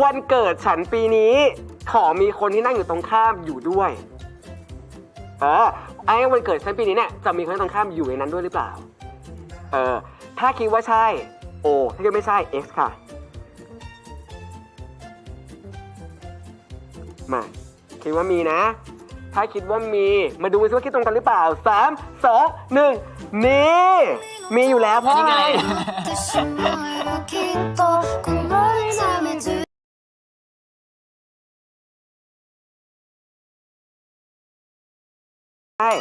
[SPEAKER 1] วันเกิดฉันปีนี้ขอมีคนที่นั่งอยู่ตรงข้ามอยู่ด้วยไอ้วันเกิดฉันปีนี้เนี่ยจะมีคนตรงข้ามอยู่ในนั้นด้วยหรือเปล่าถ้าคิดว่าใช่ O ถ้าคิดไม่ใช่ X ค่ะมาคิดว่ามีนะถ้าคิดว่ามาดูซิว่าคิดตรงกันหรือเปล่า3 2 1นี่มีอยู่แล้วพ่อใช่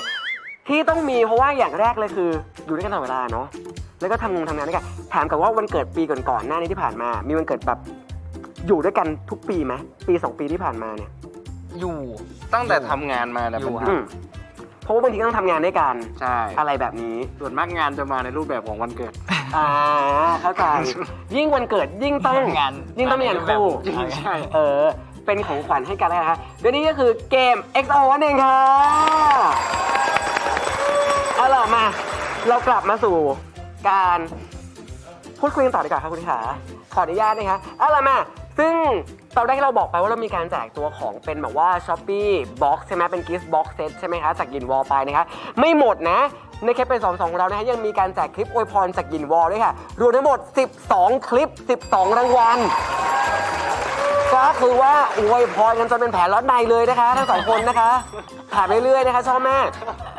[SPEAKER 1] ที่ต้องมีเพราะว่าอย่างแรกเลยคืออยู่ด้วยกันตลอดเวลาเนาะแล้วก็ทำงานด้วยกันถามกับว่าวันเกิดปีก่อนๆหน้านี้ที่ผ่านมามีวันเกิดแบบอยู่ด้วยกันทุกปีไหมปี2 ปีที่ผ่านมาเนี่ย
[SPEAKER 2] อยู่
[SPEAKER 3] ตั้งแต่ทำงานมานะอยู่
[SPEAKER 1] เพราะว่าบางทีก็ต้องทำงานด้วยกัน
[SPEAKER 3] ใช่
[SPEAKER 1] อะไรแบบนี้
[SPEAKER 3] ส่วนมากงานจะมาในรูปแบบของวันเกิด
[SPEAKER 1] เข้าใจยิ่งวันเกิดยิ่งต้อง
[SPEAKER 2] งาน
[SPEAKER 1] คู่
[SPEAKER 3] ใช่
[SPEAKER 1] เป็นของขวัญให้กันนะคะเดี๋ยวนี้ก็คือเกม XO นั่นเองค่ะเอาล่ะมาเรากลับมาสู่การพูดคุยกันต่อดีกว่าครับคุณขาขออนุญาตนะคะเอาล่ะมาซึ่งตอนแรกเราบอกไปว่าเรามีการแจกตัวของเป็นแบบว่า Shopee Box ใช่ไหมเป็น Gift Box Set ใช่ไหมคะจากยินวอลไปนะคะไม่หมดนะในแคปเป็น2ของเรานะฮะยังมีการแจกคลิปอวยพรจากยินวอลด้วยค่ะรวมทั้งหมด12คลิป12รางวัลก็คือว่าอวยพรกันจนเป็นแผลร้อนในเลยนะคะทั้ง2คนนะคะถามเรื่อยๆนะคะชอบมาก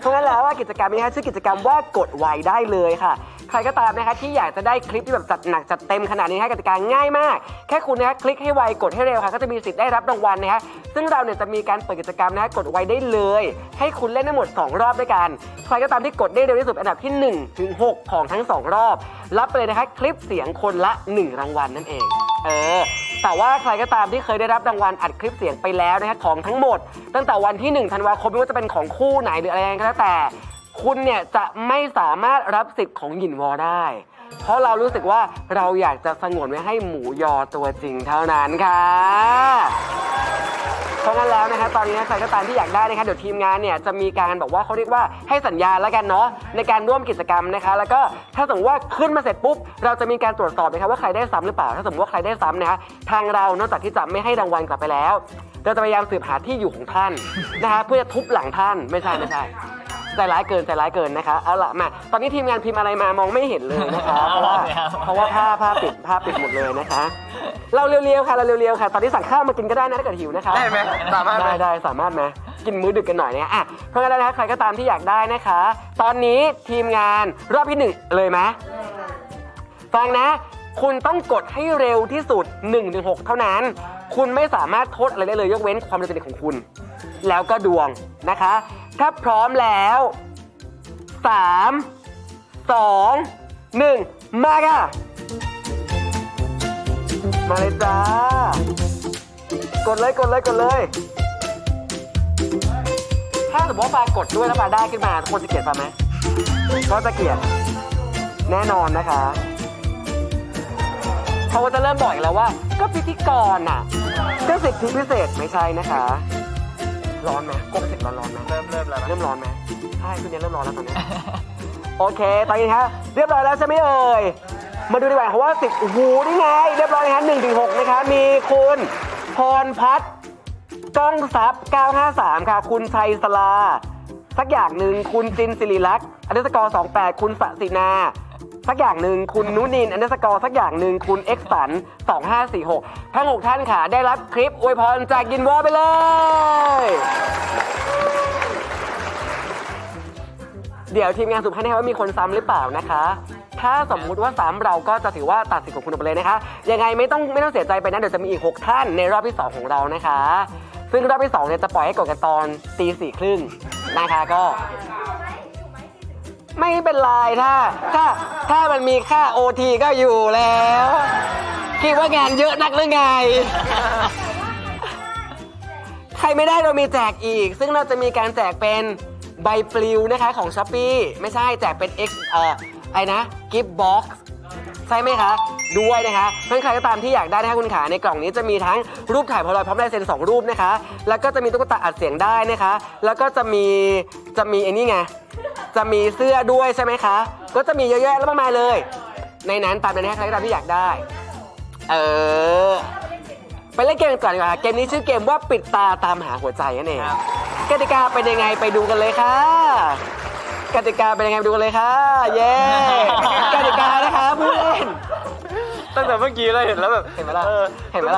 [SPEAKER 1] เพราะงั้นแล้วว่ากิจกรรมนี้ชื่อกิจกรรมว่ากดไวได้เลยค่ะใครก็ตามนะคะที่อยากจะได้คลิปที่แบบจัดหนักจัดเต็มขนาดนี้กติกาง่ายมากแค่คุณนะคลิกให้ไวกดให้เร็วค่ะก็จะมีสิทธิ์ได้รับรางวัลนะคะซึ่งเราเนี่ยจะมีการเปิดกิจกรรมนะกดไวได้เลยให้คุณเล่นได้หมด2รอบด้วยกันใครก็ตามที่กดได้เร็วที่สุดอันดับที่1ถึง6ของทั้ง2รอบรับไปเลยนะคะคลิปเสียงคนละ1รางวัลนั่นเองแต่ว่าใครก็ตามที่เคยได้รับรางวัลอัดคลิปเสียงไปแล้วนะคะของทั้งหมดตั้งแต่วันที่1ธันวาคมไม่ว่าจะเป็นของคู่ไหนหรืออะไรก็แล้วแต่คุณเนี่ยจะไม่สามารถรับสิทธิ์ของหยินวอได้เพราะเรารู้สึกว่าเราอยากจะสงวนไว้ให้หมูยอตัวจริงเท่านั้นค่ะ เพราะงั้นแล้วนะคะตอนนี้ใครก็ตามที่อยากได้นะคะเดี๋ยวทีมงานเนี่ยจะมีการบอกว่าเขาเรียกว่าให้สัญญาแล้วกันเนาะในการร่วมกิจกรรมนะคะแล้วก็ถ้าสมมติว่าขึ้นมาเสร็จปุ๊บเราจะมีการตรวจสอบนะคะว่าใครได้ซ้ำหรือเปล่าถ้าสมมติว่าใครได้ซ้ำนะคะทางเรานอกจากที่จะไม่ให้รางวัลกลับไปแล้วเราจะพยายามสืบหาที่อยู่ของท่านนะคะเพื่อจะทุบหลังท่านไม่ใช่ใจร้ายเกินนะคะเอาล่ะมาตอนนี้ทีมงานพิมพ์อะไรมามองไม่เห็นเลยนะคะเพราะว่าผ้าปิดหมดเลยนะคะเราเร็วๆค่ะตอนนี้สั่งข้าวมากินก็ได้นะถ้าเกิดหิวนะคะ
[SPEAKER 3] ได้ไหมสามารถไหม
[SPEAKER 1] ได้สามารถไหมกินมื้อดึกกันหน่อยเนี่ยอ่ะเพราะงั้นแล้วนะคะใครก็ตามที่อยากได้นะคะ ตอนนี้ทีมงานรอบที่1เลยไหมฟังนะคุณต้องกดให้เร็วที่สุด 1-6 เท่านั้นคุณไม่สามารถโทษอะไรได้เลยยกเว้นความเป็นเด็กของคุณแล้วก็ดวงนะคะถ้าพร้อมแล้ว3 2 1มาค่ะมาเลยจ้ากดเลยถ้าสมมติว่าปากดด้วยแล้วปาได้ขึ้นมาคนจะเกลียดปาไหมก็จะเกลียดแน่นอนนะคะเขาก็จะเริ่มบอกอีกแล้วว่าก็พิธีกรน่ะก็สิทธิพิเศษไม่ใช่นะคะร้อนไหมก็เป็นสิทธิ์ร้อนไหม
[SPEAKER 3] เริ่มแล้วนะ
[SPEAKER 1] เริ่มร้อนไหมใช่คุณเนี่ยเริ่มร้อนแล้วตอนนี้ โอเคตอนนี้ฮะเรียบร้อยแล้วใช่ไหมเอ่ยมาดูดีกว่าเพราะว่า10โอ้โหนี่ไงเรียบร้อยนะฮะ1-6นะคะมีคุณพรพัฒน์ก้องทรัพย์953ค่ะคุณชัยสลาสักอย่างหนึ่งคุณจินศิริลักษณ์_28คุณสศินาสักอย่างหนึ่งคุณนุนิน_สักอย่างหนึ่งคุณเอ็กสัน2546ทั้ง6ท่านค่ะได้รับคลิปอวยพรจากยินวอไปเลยเดี๋ยวทีมงานสุ่มให้ว่ามีคนซ้ำหรือเปล่านะคะถ้าสมมุติว่าซ้ำเราก็จะถือว่าตัดสิทธิ์ของคุณออกไปเลยนะคะยังไงไม่ต้องเสียใจไปนะเดี๋ยวจะมีอีก6ท่านในรอบที่2ของเรานะคะซึ่งรอบที่2เนี่ยจะปล่อยให้กดกันตอน 4:30 นนะคะก็ไม่เป็นไรถ้ามันมีค่า OT ก็อยู่แล้วคิดว่างานเยอะนักหรือไง ใครไม่ได้เรามีแจกอีกซึ่งเราจะมีการแจกเป็นใบปลิวนะคะของ Shopee ไม่ใช่แจกเป็น Gift Box ใช่ไหมคะด้วยนะคะเพื่อนใครก็ตามที่อยากได้นะคะคุณขาในกล่องนี้จะมีทั้งรูปถ่ายโพลารอยด์พร้อมลายเซ็น2รูปนะคะแล้วก็จะมีตุ๊กตาอัดเสียงได้นะคะแล้วก็จะมีไอ้นี่ไงจะมีเสื้อด้วยใช่ไหมคะก็จะมีเยอะแยะแล้วมากมายเลยในนั้นตามนั้นนะคะใครก็ตามที่อยากได้ไปเล่นเกมกันก่อนดีกว่าเกมนี้ชื่อเกมว่าปิดตาตามหาหัวใจนั่นเองกติกาเป็นยังไงไปดูกันเลยค่ะกติกาเป็นยังไงไปดูกันเลยค่ะเย้กติกานะคะผู้เล่น
[SPEAKER 3] ตั้งแต่เมื่อกี้เราเห็นแล้วแบบ
[SPEAKER 1] เห็นไหมล่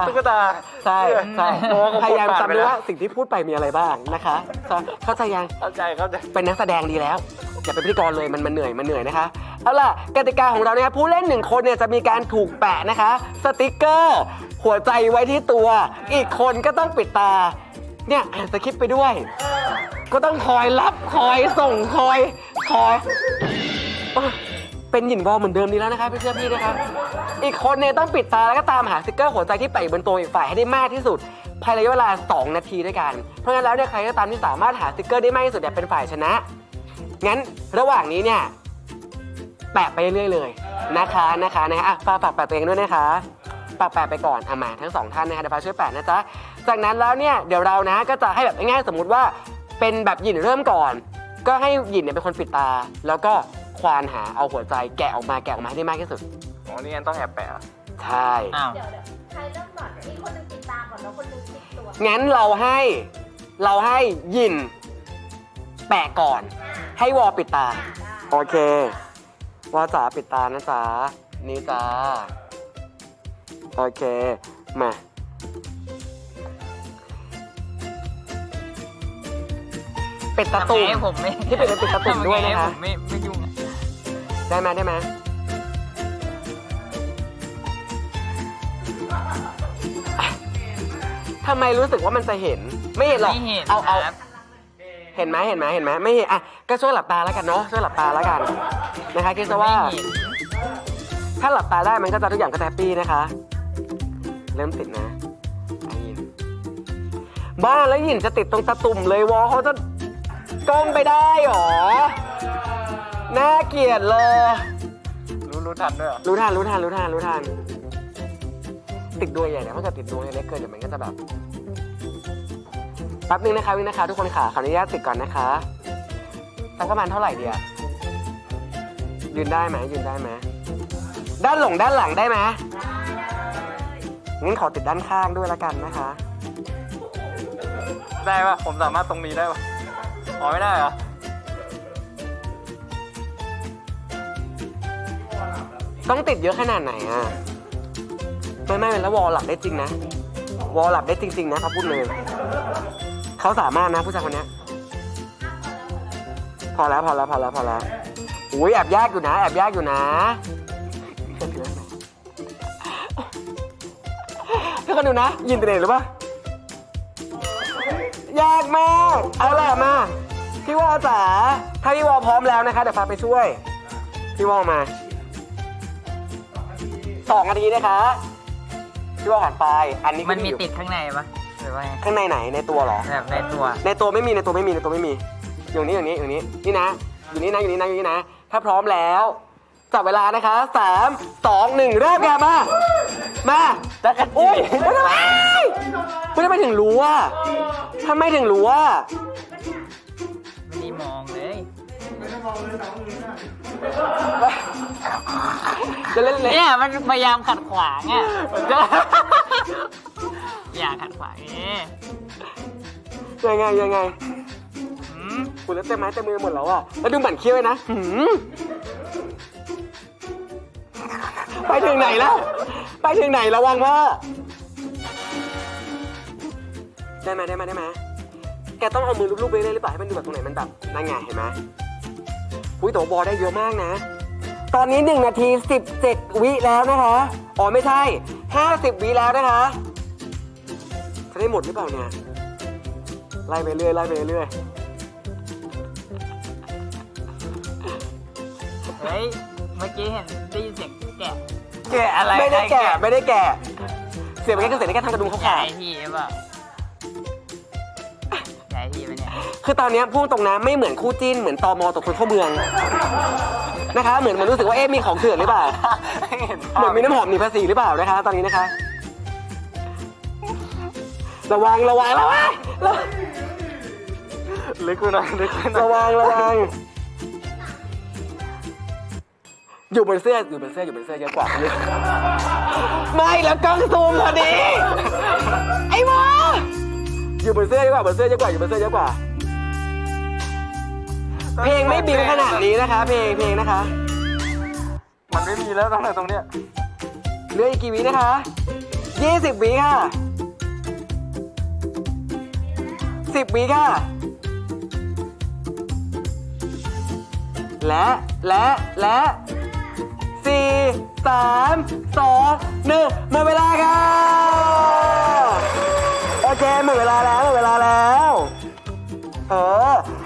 [SPEAKER 1] ะ
[SPEAKER 3] ตุ๊กตา
[SPEAKER 1] ใช่พยายามจำด้วยว่าสิ่งที่พูดไปมีอะไรบ้างนะคะเข้าใจยัง
[SPEAKER 3] เข้าใจ
[SPEAKER 1] เป็นนักแสดงดีแล้วอย่าเป็นพิธีกรเลยมันเหนื่อยนะคะเอาล่ะกติกาของเราเนี่ยผู้เล่น1คนเนี่ยจะมีการถูกแปะนะคะสติกเกอร์หัวใจไว้ที่ตัวอีกคนก็ต้องปิดตาเนี่ยอ่านสคริปต์ไปด้วยก็ต้องคอยรับคอยส่งคอยเป็นหยินวอลเหมือนเดิมดีแล้วนะคะพี่เชื่อพี่นะคะอีกคนเนี่ยต้องปิดตาแล้วก็ตามหาสติกเกอร์หัวใจที่แปะอยู่บนตัวอีกฝ่ายให้ได้มากที่สุดภายในระยะเวลา2 นาทีด้วยกันเพราะงั้นแล้วเนี่ยใครก็ตามที่สามารถหาสติกเกอร์ได้มากที่สุดเนี่ยเป็นฝ่ายชนะงั้นระหว่างนี้เนี่ยแปะไปเรื่อยๆเลยนะคะฝากแปะตัวเองด้วยนะคะแปะไปก่อนมาทั้ง2ท่านนะคะเดี๋ยวฟ้าช่วยแปะนะจ๊ะจากนั้นแล้วเนี่ยเดี๋ยวเรานะก็จะให้แบบง่ายๆสมมุติว่าเป็นแบบหยินเริ่มก่อนก็ให้หยินเนี่ยเป็นคนปิดตาแล้วก็ควานหาเอาหัวใจแกะออกมาให้ได้มากที่สุด
[SPEAKER 3] อ๋อนี่งั้นต้องแอบแปะ
[SPEAKER 1] ใช่
[SPEAKER 4] เดี๋ยวใครเริ่มก่อนมีคนนึงปิดตาก่อนแล้วคนนึงปิดตัว
[SPEAKER 1] งั้นเราให้หยินแปะก่อนให้วอปิดตาโอเควอจ๋าปิดตานะจ๊ะนี่จ้าโอเคมาเป็ดตะตุ่มที่เป็นเป็ดตะตุ่มด้วยนะคะ
[SPEAKER 2] ไม่ยุ่ง
[SPEAKER 1] ได้ไหมทำไมรู้สึกว่ามันจะเห็นไม่เห็นหรอกเอาเห็นไหมไม่เห็นอ่ะก็ช่วยหลับตาแล้วกันเนาะช่วยหลับตาแล้วกันนะคะคิดซะว่าถ้าหลับตาได้มันก็จะทุกอย่างก็แฮปปี้นะคะเริ่มติดนะบ้าแล้วหยินจะติดตรงตะตุ่มเลยวอเขาจะก้มไปได้หรอน่าเกลียดเลย
[SPEAKER 3] รู้ทันด้วยเหรอ
[SPEAKER 1] รู้ทันติดดวงใหญ่เนี่ยถ้าเกิดติดดวงเล็กเกินเดี๋ยวมันก็จะแบบ แป๊บนึงนะคะวิ่งนะคะ ทุกคนขาขออนุญาตติดก่อนนะคะตั้งประมาณเท่าไหร่ดีอะยืนได้ไหมยืนได้ไหมด้านหลงด้านหลังได้ไหมงั้นขอติดด้านข้างด้วยละกันนะคะ
[SPEAKER 3] ได้ปะผมสามารถตรงนี้ได้ปะอ๋อไม่ได้เหรอ
[SPEAKER 1] ต้องติดเยอะขนาดไหนอะไม่แล้ววอลหลับได้จริงนะวอลหลับได้จริงๆนะเขาพูดเลยเขาสามารถนะผู้ชายคนนี้พอแล้วอุ้ยแอบยากอยู่นะทุกคนดูนะยินตัวเองหรือเปล่ายากมากเอาล่ะมาพี่วอจ๋าถ้าพี่วอพร้อมแล้วนะคะเดี๋ยวพาไปช่วยพี่วอมา2 นาทีนะคะพี่วอหันไปอันนี้
[SPEAKER 2] มันมีติดข้างในปะหรือว่าไง
[SPEAKER 1] ข้างในไหนในตัวเหรอ
[SPEAKER 2] แบบในตัว
[SPEAKER 1] ในตัวไม่มีอยู่นี่นี่นะอยู่นี่นะถ้าพร้อมแล้วจับเวลานะคะ3 2 1เริ่มค่ะมาจัดกันอุ้ยทำไมถึงรู้ว่าทำไมถึงรู้ว่า
[SPEAKER 2] ไม่ได้มองเลย
[SPEAKER 1] จะเล่นเลย
[SPEAKER 2] เนี่ยมันพยายามขัดขวางอ่ะอย่าขัดขวางนี่
[SPEAKER 1] ยังไง
[SPEAKER 2] อืม
[SPEAKER 1] คุณแล้วเต็มไม้เต็มมือหมดแล้วอ่ะแล้วดูหมั่นเคี้ยวเลยนะไปถึงไหนแล้วระวังว่าได้ไหมแกต้องเอามือลูบๆไปเรื่อยๆหรือเปล่าให้มันดูแบบตรงไหนมันแบบนั่นไงเห็นไหมอุ้ยตัวบอลได้เยอะมากนะตอนนี้1 นาที 17 วิแล้วนะคะอ๋อไม่ใช่50 วิแล้วนะคะจะได้หมดหรือเปล่าเนี่ยไล่ไปเรื่อย
[SPEAKER 2] เฮ้ยเมื่อกี้เห็นได้ยินเสียงแกะอะไร
[SPEAKER 1] ไม่ได้แกะเสียงไปแค่เสียงในแค่ทางกระดุมเขาขาด
[SPEAKER 2] ย้ายที่หรือเปล่าย้ายที่ปะเนี่ย
[SPEAKER 1] คือตอนนี้พูดตรงนะไม่เหมือนคู่จิ้นเหมือนตมตกคนเข้าเมืองนะคะเหมือนมันรู้สึกว่ามีของเถื่อนหรือเปล่าเหมือนมีน้ำหอมหนีภาษีหรือเปล่านะคะ ตอนนี้นะคะระวัง
[SPEAKER 3] ลึกไปหน่อย
[SPEAKER 1] ระวังอยู่บนเสื้อเยอะกว่าไม่แล้วกล้องซูมพอดีไอ้วะอยู่บนเสื้อเยอะกว่าเพลงไม่บิ้วขนาดนี้นะคะเพลงนะคะ
[SPEAKER 3] มันไม่มีแล้วตั้งแต่ตรงเนี้ย
[SPEAKER 1] เหลืออีกกี่วินะคะ20 วิค่ะ10 วิค่ะและ4 3 2 1หมดเวลาค่ะโอเคหมดเวลาแล้ว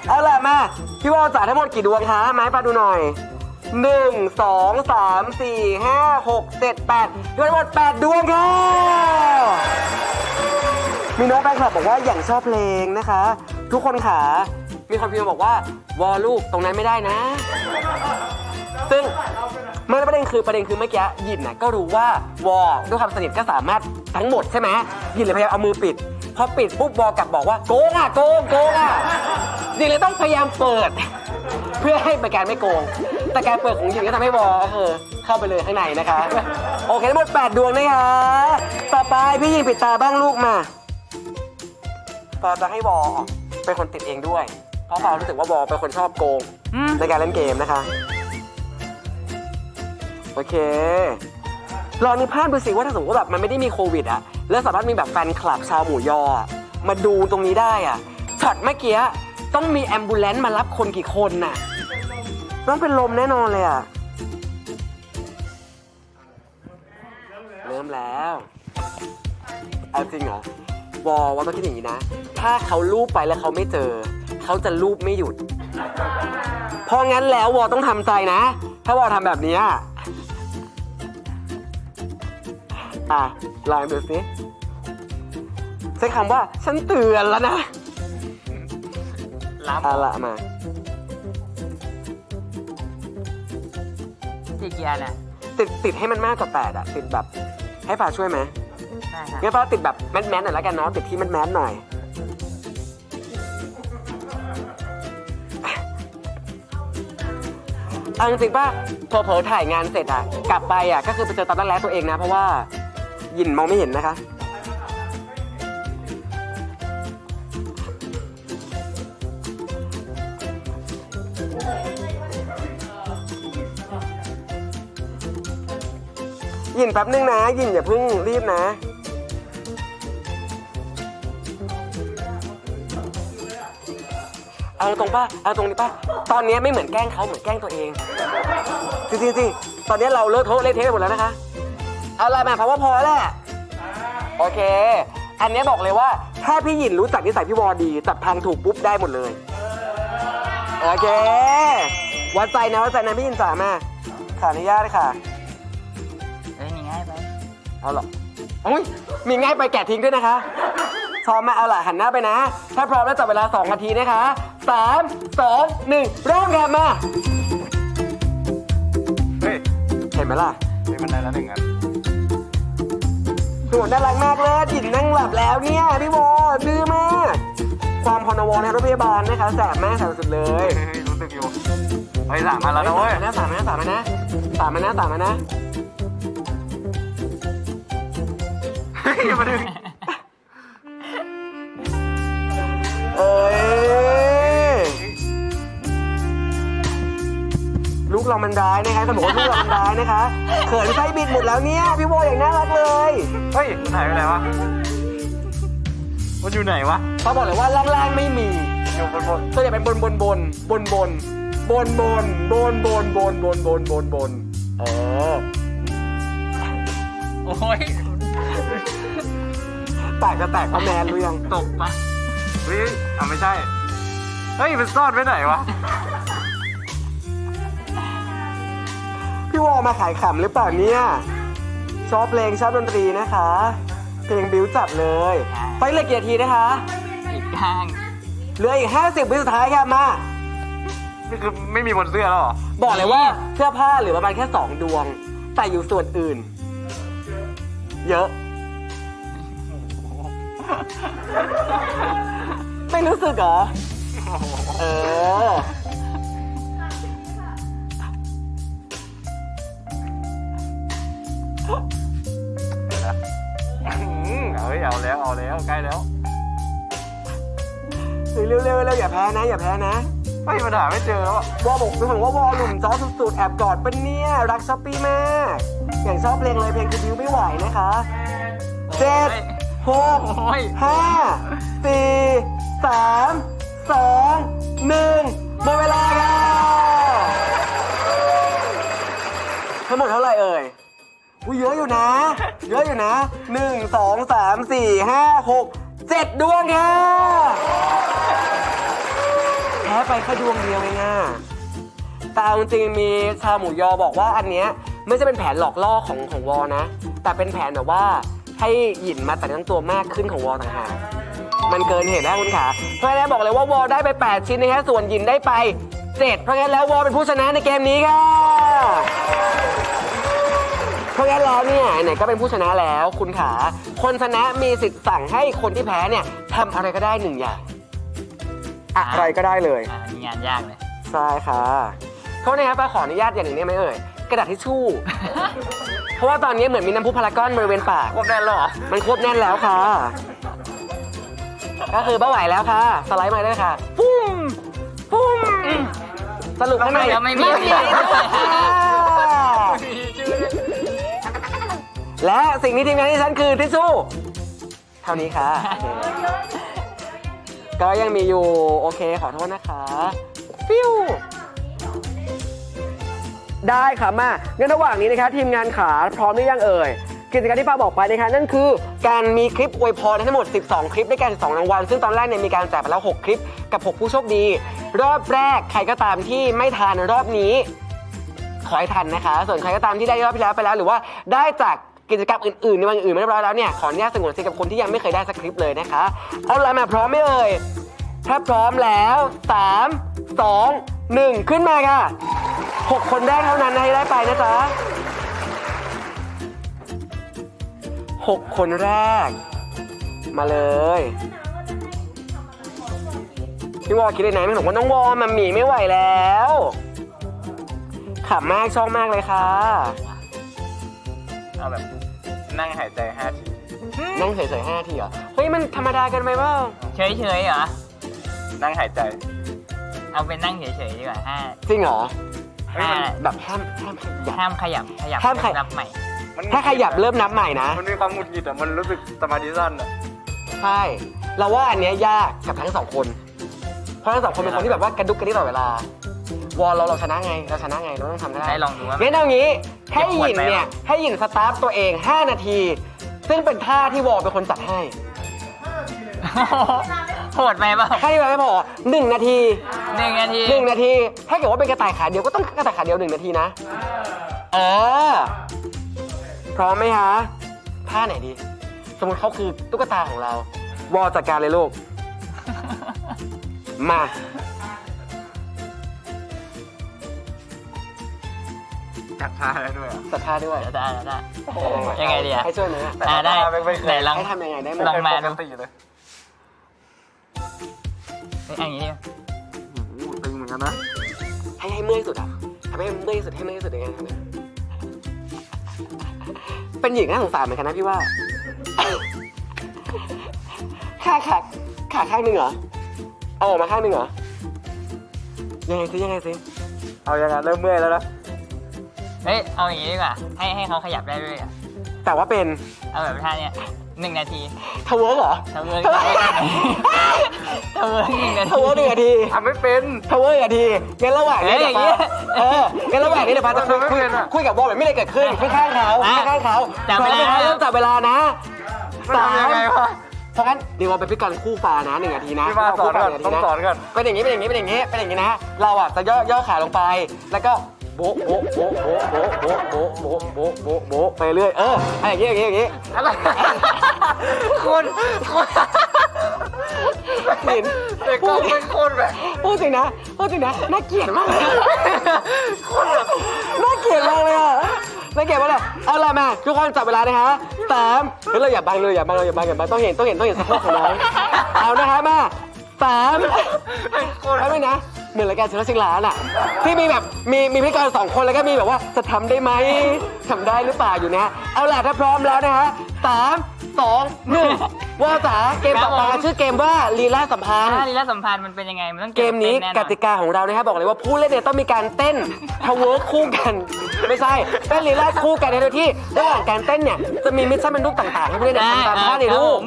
[SPEAKER 1] เอาล่ะมาพี่วอลจ่ายทั้งหมดกี่ดวงคะไม้ปาดูหน่อย1 2 3 4 5 6 7 8ทั้งหมด8 ดวงค่ะมีน้องแฟนคลับบอกว่าอย่างชอบเพลงนะคะ ทุกคนขามีคนพิมพ์บอกว่าวอลลูกตรงนั้นไม่ได้นะ ซึ่งไม่ประเด็นคือเมื่อกี้ยินน่ะก็รู้ว่าวอด้วยความสนิทก็สามารถทั้งหมดใช่ไหมยินเลยพยายามเอามือปิดพอปิดปุ๊บวอกลับบอกว่าโกงอ่ะยินเลยต้องพยายามเปิด เพื่อให้เป็นการไม่โกงแต่การเปิดของยินก็ทำให้วอเข้าไปเลยข้างในนะคะโอเคทั้งหมด8 ดวงนะคะต่อไปพี่ยินปิดตาบ้างลูกมาพอจะให้วอเป็นคนติดเองด้วยเพราะเรารู้สึกว่าวอเป็นคนชอบโกงในการเล่นเกมนะคะโอเคลองนึกภาพดูสิว่าถ้าสมมติว่าแบบมันไม่ได้มีโควิดอะแล้วสามารถมีแบบแฟนคลับชาวหมูยอมาดูตรงนี้ได้อะช็อตเมื่อกี้ต้องมีแอมบูเลนซ์มารับคนกี่คนน่ะต้องเป็นลมแน่นอนเลยอะเริ่มแล้วเอาจริงเหรอว่าต้องคิดอย่างนี้นะถ้าเขาลูบไปแล้วเขาไม่เจอเขาจะลูบไม่หยุดเพราะงั้นแล้ววอต้องทำใจนะถ้าวอทำแบบนี้ลองดูสิใช้คำว่าฉันเตือนแล้วนะละมา
[SPEAKER 2] ติดเกียร์น่ะ
[SPEAKER 1] ติดให้มันมากกว่า8อ่ะติดแบบให้ฟ้าช่วยไหม
[SPEAKER 2] ได้ครับ
[SPEAKER 1] งั้นฟ้าติดแบบแมสหน่อยแล้วกันเนาะติดที่แมสหน่อย เอาจริงๆป่ะพอเผลอถ่ายงานเสร็จอะกลับไปอะก็คือไปเจอตามรักแร้ตัวเองนะเพราะว่าหยินมองไม่เห็นนะคะหยินแป๊บนึงนะหยินอย่าเพิ่งรีบนะเอาตรงป่ะเอาตรงนี้ป่ะตอนนี้ไม่เหมือนแกล้งเขาเหมือนแกล้งตัวเองจริงๆตอนนี้เราเลิกโทษเละเทะไปหมดแล้วนะคะเอาอะไรมาเพราะว่าพอแล้วโอเคอันนี้บอกเลยว่าถ้าพี่หยินรู้จักนิสัยพี่วอดีจับทางถูกปุ๊บได้หมดเลยโอเควัดใจนะพี่หยินจ๋ามาขออนุญาตค่ะ
[SPEAKER 2] นี่ง่ายไป
[SPEAKER 1] เอาหรออุ้ยมีง่ายไปแกะทิ้งด้วยนะคะพร้อมมาเอาล่ะหันหน้าไปนะ ถ้าพร้อมแล้วจับเวลา2 นาทีนะคะ3 2 1เริ่มค่ะมา
[SPEAKER 3] เฮ้ย
[SPEAKER 1] เห็นไหมล่ะ
[SPEAKER 3] นี่มันได้แล้ว1 อัน
[SPEAKER 1] โหน่ารักมากเลยหยินนั่งหลับแล้วเนี่ยพี่วอดื้อมากความพอนวในรถพยาบาลนะคะแสบมากแสบสุดเลย
[SPEAKER 3] รู้สึกอยู่เฮ้ย3 อันแล้วนะเว้ย
[SPEAKER 1] สามมานะ
[SPEAKER 3] เฮ้ยมาดึง
[SPEAKER 1] เอ้ยลูกเรามันร้ายนะคะสมมติว่าลูกเรามันร้ายนะคะเขินไส้บิดหมดแล้วเนี่ยพี่วออย่างน่ารักเลย
[SPEAKER 3] เฮ้ยมันหายไปไหนวะมันอยู่ไหนวะ
[SPEAKER 1] เขาบอกเลยว่าล่างๆไม่มี
[SPEAKER 3] อยู่บน
[SPEAKER 1] ส่วนใหญ่เป็นบนเออ
[SPEAKER 2] โอ้ย
[SPEAKER 1] แตกจะแตกเพราะแมนรู้ยัง
[SPEAKER 2] ตกปะ
[SPEAKER 3] เฮ้ยไม่ใช่เฮ้ยมันซ่อนไว้ไหนวะ
[SPEAKER 1] พี่วอมาขายขำหรือเปล่าเนี่ยชอบเพลงชอบดนตรีนะคะเพลงบิ้วจับเลยไปเลยกี่นาทีนะคะ
[SPEAKER 2] อีกข้าง
[SPEAKER 1] เหลืออีก50 วิสุดท้ายค่ะมา
[SPEAKER 3] นี่คือไม่มีบนเสื้อแล้วเหรอ
[SPEAKER 1] บอกเลยว่าเสื้อผ้าเหลือประมาณแค่2 ดวง แต่อยู่ส่วนอื่น เยอะ ไม่รู้สึกเหรอ เออ
[SPEAKER 3] เอาแล้วใกล้แล้ว
[SPEAKER 1] เร็วอย่าแพ้นะอย่าแพ้นะ
[SPEAKER 3] เฮ้ยมันหาไม่เจอแล้วอะ
[SPEAKER 1] วอบอกเป็นของว่าวอหนุ่มจ้อสุดๆแอบกอดเป็นเนี่ยรักช้อปปี้มากอย่างชอบเพลงเลยเพลงคือบิวไม่ไหวนะคะ7 6 5 4 3 2 1หมดเวลาค่ะทั้งหมดเท่าไหร่เอ่ยอุ้ยเยอะอยู่นะ1 2 3 4 5 6 7 ดวงค่ะแพ้ไปแค่ดวงเดียวเองอ่ะแต่เอาจริงๆมีชาวหมูยอบอกว่าอันเนี้ยไม่ใช่เป็นแผนหลอกล่อของวอนะแต่เป็นแผนแบบว่าให้หยินมาแต่งตั้งตัวมากขึ้นของวอต่างหากมันเกินเหตุแล้วคุณขาเพราะฉะนั้นบอกเลยว่าวอได้ไป8 ชิ้นนะฮะส่วนหยินได้ไป7เพราะงั้นแล้ววอเป็นผู้ชนะในเกมนี้ค่ะเพราะงั้นแล้วเนี่ยไหนก็เป็นผู้ชนะแล้วคุณขาคนชนะมีสิทธิ์สั่งให้คนที่แพ้เนี่ยทำอะไรก็ได้1 อย่างอะไรก็ได้เลย
[SPEAKER 2] นี่งานยากเลย
[SPEAKER 1] ใช่ค่ะโทษนะครับป้าขออนุญาตอย่างหนึ่งได้ไหมเอ่ยกระดาษทิชชู่ เพราะว่าตอนนี้เหมือนมีน้ำพุพารากอนบริเวณปาก
[SPEAKER 3] ควบแน่นแล้วเหรอ
[SPEAKER 1] มันควบแน่นแล้วค่ะ ก็คือไม่ไหวแล้วค่ะ สไลด์มาได้ค่ะปุ้มสรุปข้างใน
[SPEAKER 2] ไม่มี
[SPEAKER 1] และสิ่งนี้ทีมงานที่ฉันคือทิชชู่เท่านี้ค่ะ ก็ยังมีอยู่โอเคขอโทษนะคะฟิวได้ค่ะมางั้นระหว่างนี้นะคะทีมงานขาพร้อมหรือยังเอ่ยกิจกรรมที่ป้าบอกไปนะคะนั่นคือการมีคลิปอวยพรทั้งหมด12 คลิปด้วยกัน2 รางวัลซึ่งตอนแรกเนี่ยมีการแจกไปแล้ว6 คลิปกับ6 ผู้โชคดีรอบแรกใครก็ตามที่ไม่ทันรอบนี้ขอให้ทันนะคะส่วนใครก็ตามที่ได้รอบที่แล้วไปแล้วหรือว่าได้จากกิจกรรมอื่นๆในวันอื่นไม่เรียบร้อยแล้วเนี่ยขออนุญาตสงวนสิทธิ์กับคนที่ยังไม่เคยได้สักคลิปเลยนะคะเอาล่ะมาพร้อมไหมเอ่ยถ้าพร้อมแล้ว3 2 1ขึ้นมาค่ะ6 คนแรกเท่านั้นให้ได้ไปนะจ๊ะ6 คนแรกมาเลยพี่วอคิดได้ไหนไม่บอกว่าน้องวอมันหมีไม่ไหวแล้ว ขำมากชอบมากเลยค่ะ
[SPEAKER 3] เอาแบบนั่งหายใจ5 ที
[SPEAKER 1] นั่งเฉยๆ5 นาทีเหรอ เฮ้ยมันธรรมดาเกันไหมบ้าง
[SPEAKER 2] เฉยๆเหรอ
[SPEAKER 3] นั่งหายใจ
[SPEAKER 2] เอาเป็นนั่งเฉยๆดีกว่าห้า
[SPEAKER 1] จริงเหรอ
[SPEAKER 2] ห้า
[SPEAKER 1] แบบห้ามขยับ
[SPEAKER 2] ห้ามขยับ
[SPEAKER 1] ห้ามขยับ
[SPEAKER 2] นับใหม่
[SPEAKER 1] ถ้าขยับเริ่มนับใหม่นะ
[SPEAKER 3] มันมีความหงุดหงิดอ่ะมันรู้สึกสมาธิสั้นอ่ะ
[SPEAKER 1] ใช่ เราว่าอันเนี้ยยากกับทั้งสองคน เพราะทั้งสองคนเป็นคนที่แบบว่ากระดุกกระดิกตลอดเวลา วอลเราชนะไง เราชนะไง เราต้องทำได้
[SPEAKER 2] ได้ลองดูว่า
[SPEAKER 1] งั้นเอางี้ ให้
[SPEAKER 2] เก็บ
[SPEAKER 1] ห
[SPEAKER 2] ขวด
[SPEAKER 1] ยิน
[SPEAKER 2] ไหม
[SPEAKER 1] เนี่ย ให้หยินสตาร์ทตัวเอง 5 นาที ซึ่งเป็นท่าที่วอลเป็นคนจัดให้
[SPEAKER 2] โหดไหมเปล่า
[SPEAKER 1] ให้ไว้ไม่พอ1 นาที
[SPEAKER 2] 1 นาที
[SPEAKER 1] 1 นาที ถ้าเกิดว่าเป็นกระต่ายขาเดียวก็ต้องกระต่ายขาเดียว1 นาทีนะพร้อมไหมฮะท่าไหนดี สมมติเขาคือตุ๊กตาของเรา วอลจัดการเลยลูก มา
[SPEAKER 3] จัดท่าได้ด้วยอ่ะ
[SPEAKER 1] จัดท่าด้วย
[SPEAKER 2] ได้ยังไงดีอะ
[SPEAKER 1] ให้ช่วยไหมอะ
[SPEAKER 2] ได้ไหนลอง
[SPEAKER 1] ให้ทำยังไงได้ไหม
[SPEAKER 2] ลองมาดู
[SPEAKER 3] ปกติเลย
[SPEAKER 2] อย่างนี้
[SPEAKER 3] ตึงเหมือนกันนะ
[SPEAKER 1] ให้เมื่อยสุดอ่ะทำให้เมื่อยสุดให้เมื่อยสุดยังไงทำไงเป็นหญิงน่าสงสารเหมือนกันนะพี่ว่า ขาข้างหนึ่งเหรอ เอาออกมาข้างหนึ่งเหรอ ยังไงซิ
[SPEAKER 3] เอายังไงเริ่มเมื่อยแล้วนะ
[SPEAKER 2] เฮ้ยเอาอย่างนี้ดีกว่าให้เขาขยับได้ด้วยอ่ะ
[SPEAKER 1] แต่ว่าเป็น
[SPEAKER 2] เอาแบบท่าเนี้ย1 นาที
[SPEAKER 1] ทาวเวิร์กเหรอ
[SPEAKER 2] ทำเวิร์กทำเวิร์ก1 นาที
[SPEAKER 1] ทาวเวิร์ก1 นาที
[SPEAKER 3] ทำไม่เป็น
[SPEAKER 1] ทาวเวิร์ก1 นาทีงั้นระหว่างนี้
[SPEAKER 2] เอ้ย
[SPEAKER 1] เดี๋ยว
[SPEAKER 2] อย่างเงี้
[SPEAKER 1] ฟ้ายงั้นระหว่างนี้เดี๋ยวฟ้าจะคุยกับวอลแบบไม่เลยเกิดขึ้นข้างๆเขาข้างๆเขา
[SPEAKER 2] จับเวลา
[SPEAKER 1] พร้อมไหมคะเริ่มจับเวลานะ
[SPEAKER 3] มันทำยังไงวะ
[SPEAKER 1] เพราะงั้นเดี๋ยวเราไปพิการคู่ฟ้านะ1 นาทีนะ
[SPEAKER 3] พี่มาสอนก่อนต้องสอนก่อน
[SPEAKER 1] เป็นอย่างนี้นะ เราอ่ะจะย่อขาลงไป แล้วก็โบ๊ะไปเรื่อยอย่างนี้
[SPEAKER 3] อะไรคุณ
[SPEAKER 1] เห็น
[SPEAKER 3] เด็กก็เป็นคนแบบ
[SPEAKER 1] พูดจริงนะน่าเกลียดมากเลยน่าเกลียดมากเลยอ่ะเอาละมาทุกคนจับเวลานะฮะ3เฮ้ยเราอย่าบังเลยต้องเห็นสะโพกของน้องเอานะฮะมา3เอาไหมนะเหมือนรายการเชิญชิงล้านอ่ะที่มีแบบมีพิธีกร2 คนแล้วก็มีแบบว่าจะทำได้ไหมทำได้หรือเปล่าอยู่นะเอาล่ะถ้าพร้อมแล้วนะฮะ3 2 1ว่าจ๋าเกมต่อไปชื่อเกมว่าลีลาสัมพันธ์
[SPEAKER 2] ลีลาสัมพันธ์มันเป็นยังไงมันต้อง
[SPEAKER 1] เกมนี้
[SPEAKER 2] ต้แอก
[SPEAKER 1] ติกาของเรานะครับบอกเลยว่าผู้เล่นเนี่ยต้องมีการเต้นทาวเวิร์คคู่กัน ไม่ใช่เต้นลีลาคู่กันโดยที่ระหว่างการเต้นเนี่ยจะมีมิชชั่นเป็นรูปต่างๆให้ผู้เล่นเนี่ยทำตามท่าในรูป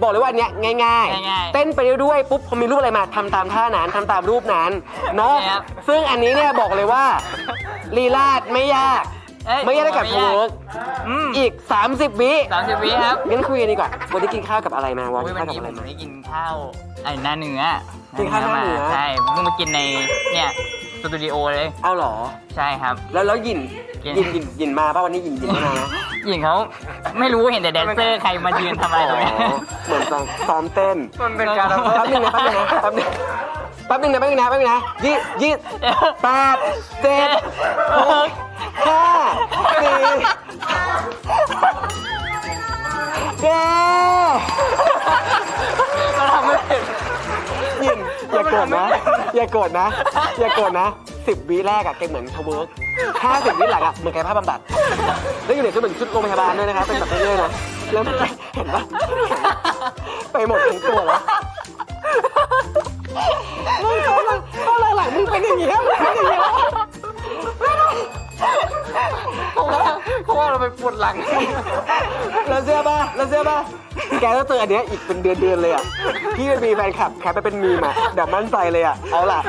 [SPEAKER 1] บอกเลยว่าอันเนี้ยง่ายๆเต้นไปเรื่อยๆปุ๊บพอมีรูปอะไรมาทำตามท่านั้นทำตามรูปนั้นเนาะซึ่งอันนี้เนี่ยบอกเลยว่าลีลาดไม่ยากเท่ากับทาวเวิร์คอีก30 วิ
[SPEAKER 2] 30 วิครับ
[SPEAKER 1] งั้นคุยกันดีกว่าวันนี้กินข้าวกับอะไรมาวะ
[SPEAKER 2] อุ๊ย
[SPEAKER 1] กิน
[SPEAKER 2] วั
[SPEAKER 1] ข้าวน กับ
[SPEAKER 2] นี้
[SPEAKER 1] อะไร
[SPEAKER 2] ผม
[SPEAKER 1] มา
[SPEAKER 2] ได้กินข้าวหน้าเนื้อ
[SPEAKER 1] กินข้าวหน้าเนื้อ
[SPEAKER 2] ใช่เพิ่งมากินในเนี่ยสตูดิโอเลย
[SPEAKER 1] เอาเหรอ
[SPEAKER 2] ใช่ครับ
[SPEAKER 1] แล้วหยิน
[SPEAKER 2] กิน
[SPEAKER 1] หยินมาป่ะวันนี้หยินไม่มานะ
[SPEAKER 2] หญิงเขาไม่รู้เห็นแต่แดนเซอร์ใครมายืนทำอะไรตรงนี้
[SPEAKER 1] เหมือนซ้อมเต้น
[SPEAKER 3] มันเป็นการ
[SPEAKER 1] แป๊บนึงนะยี่8 7 6 5 4 เย้
[SPEAKER 3] เราทำไม่เป็น
[SPEAKER 1] ยินอย่าโกรธนะ10 วิแรกอะเกมเหมือนทาวเวิร์ก50 วิหลังอะเหมือนกายภาพบำบัดแล้วอยู่ในชุดเหมือนชุดโรงพยาบาลด้วยนะครับเป็นแบบเรื่อยๆนะแล้วเห็นปะไปหมดทั้งตัวแล้วมึงตอนหลังมึงเป็นอย่างเงี้ย
[SPEAKER 3] เพราะว่าเราไปปวดหลัง
[SPEAKER 1] เราเชื่อป่ะแกต้องเจออันเนี้ยอีกเป็นเดือนเลยอ่ะพี่เป็นมีแฟนคลับแคปไปเป็นมีมอ่ะเดี๋ยวมั่นใจเลยอ่ะเอาล่ะ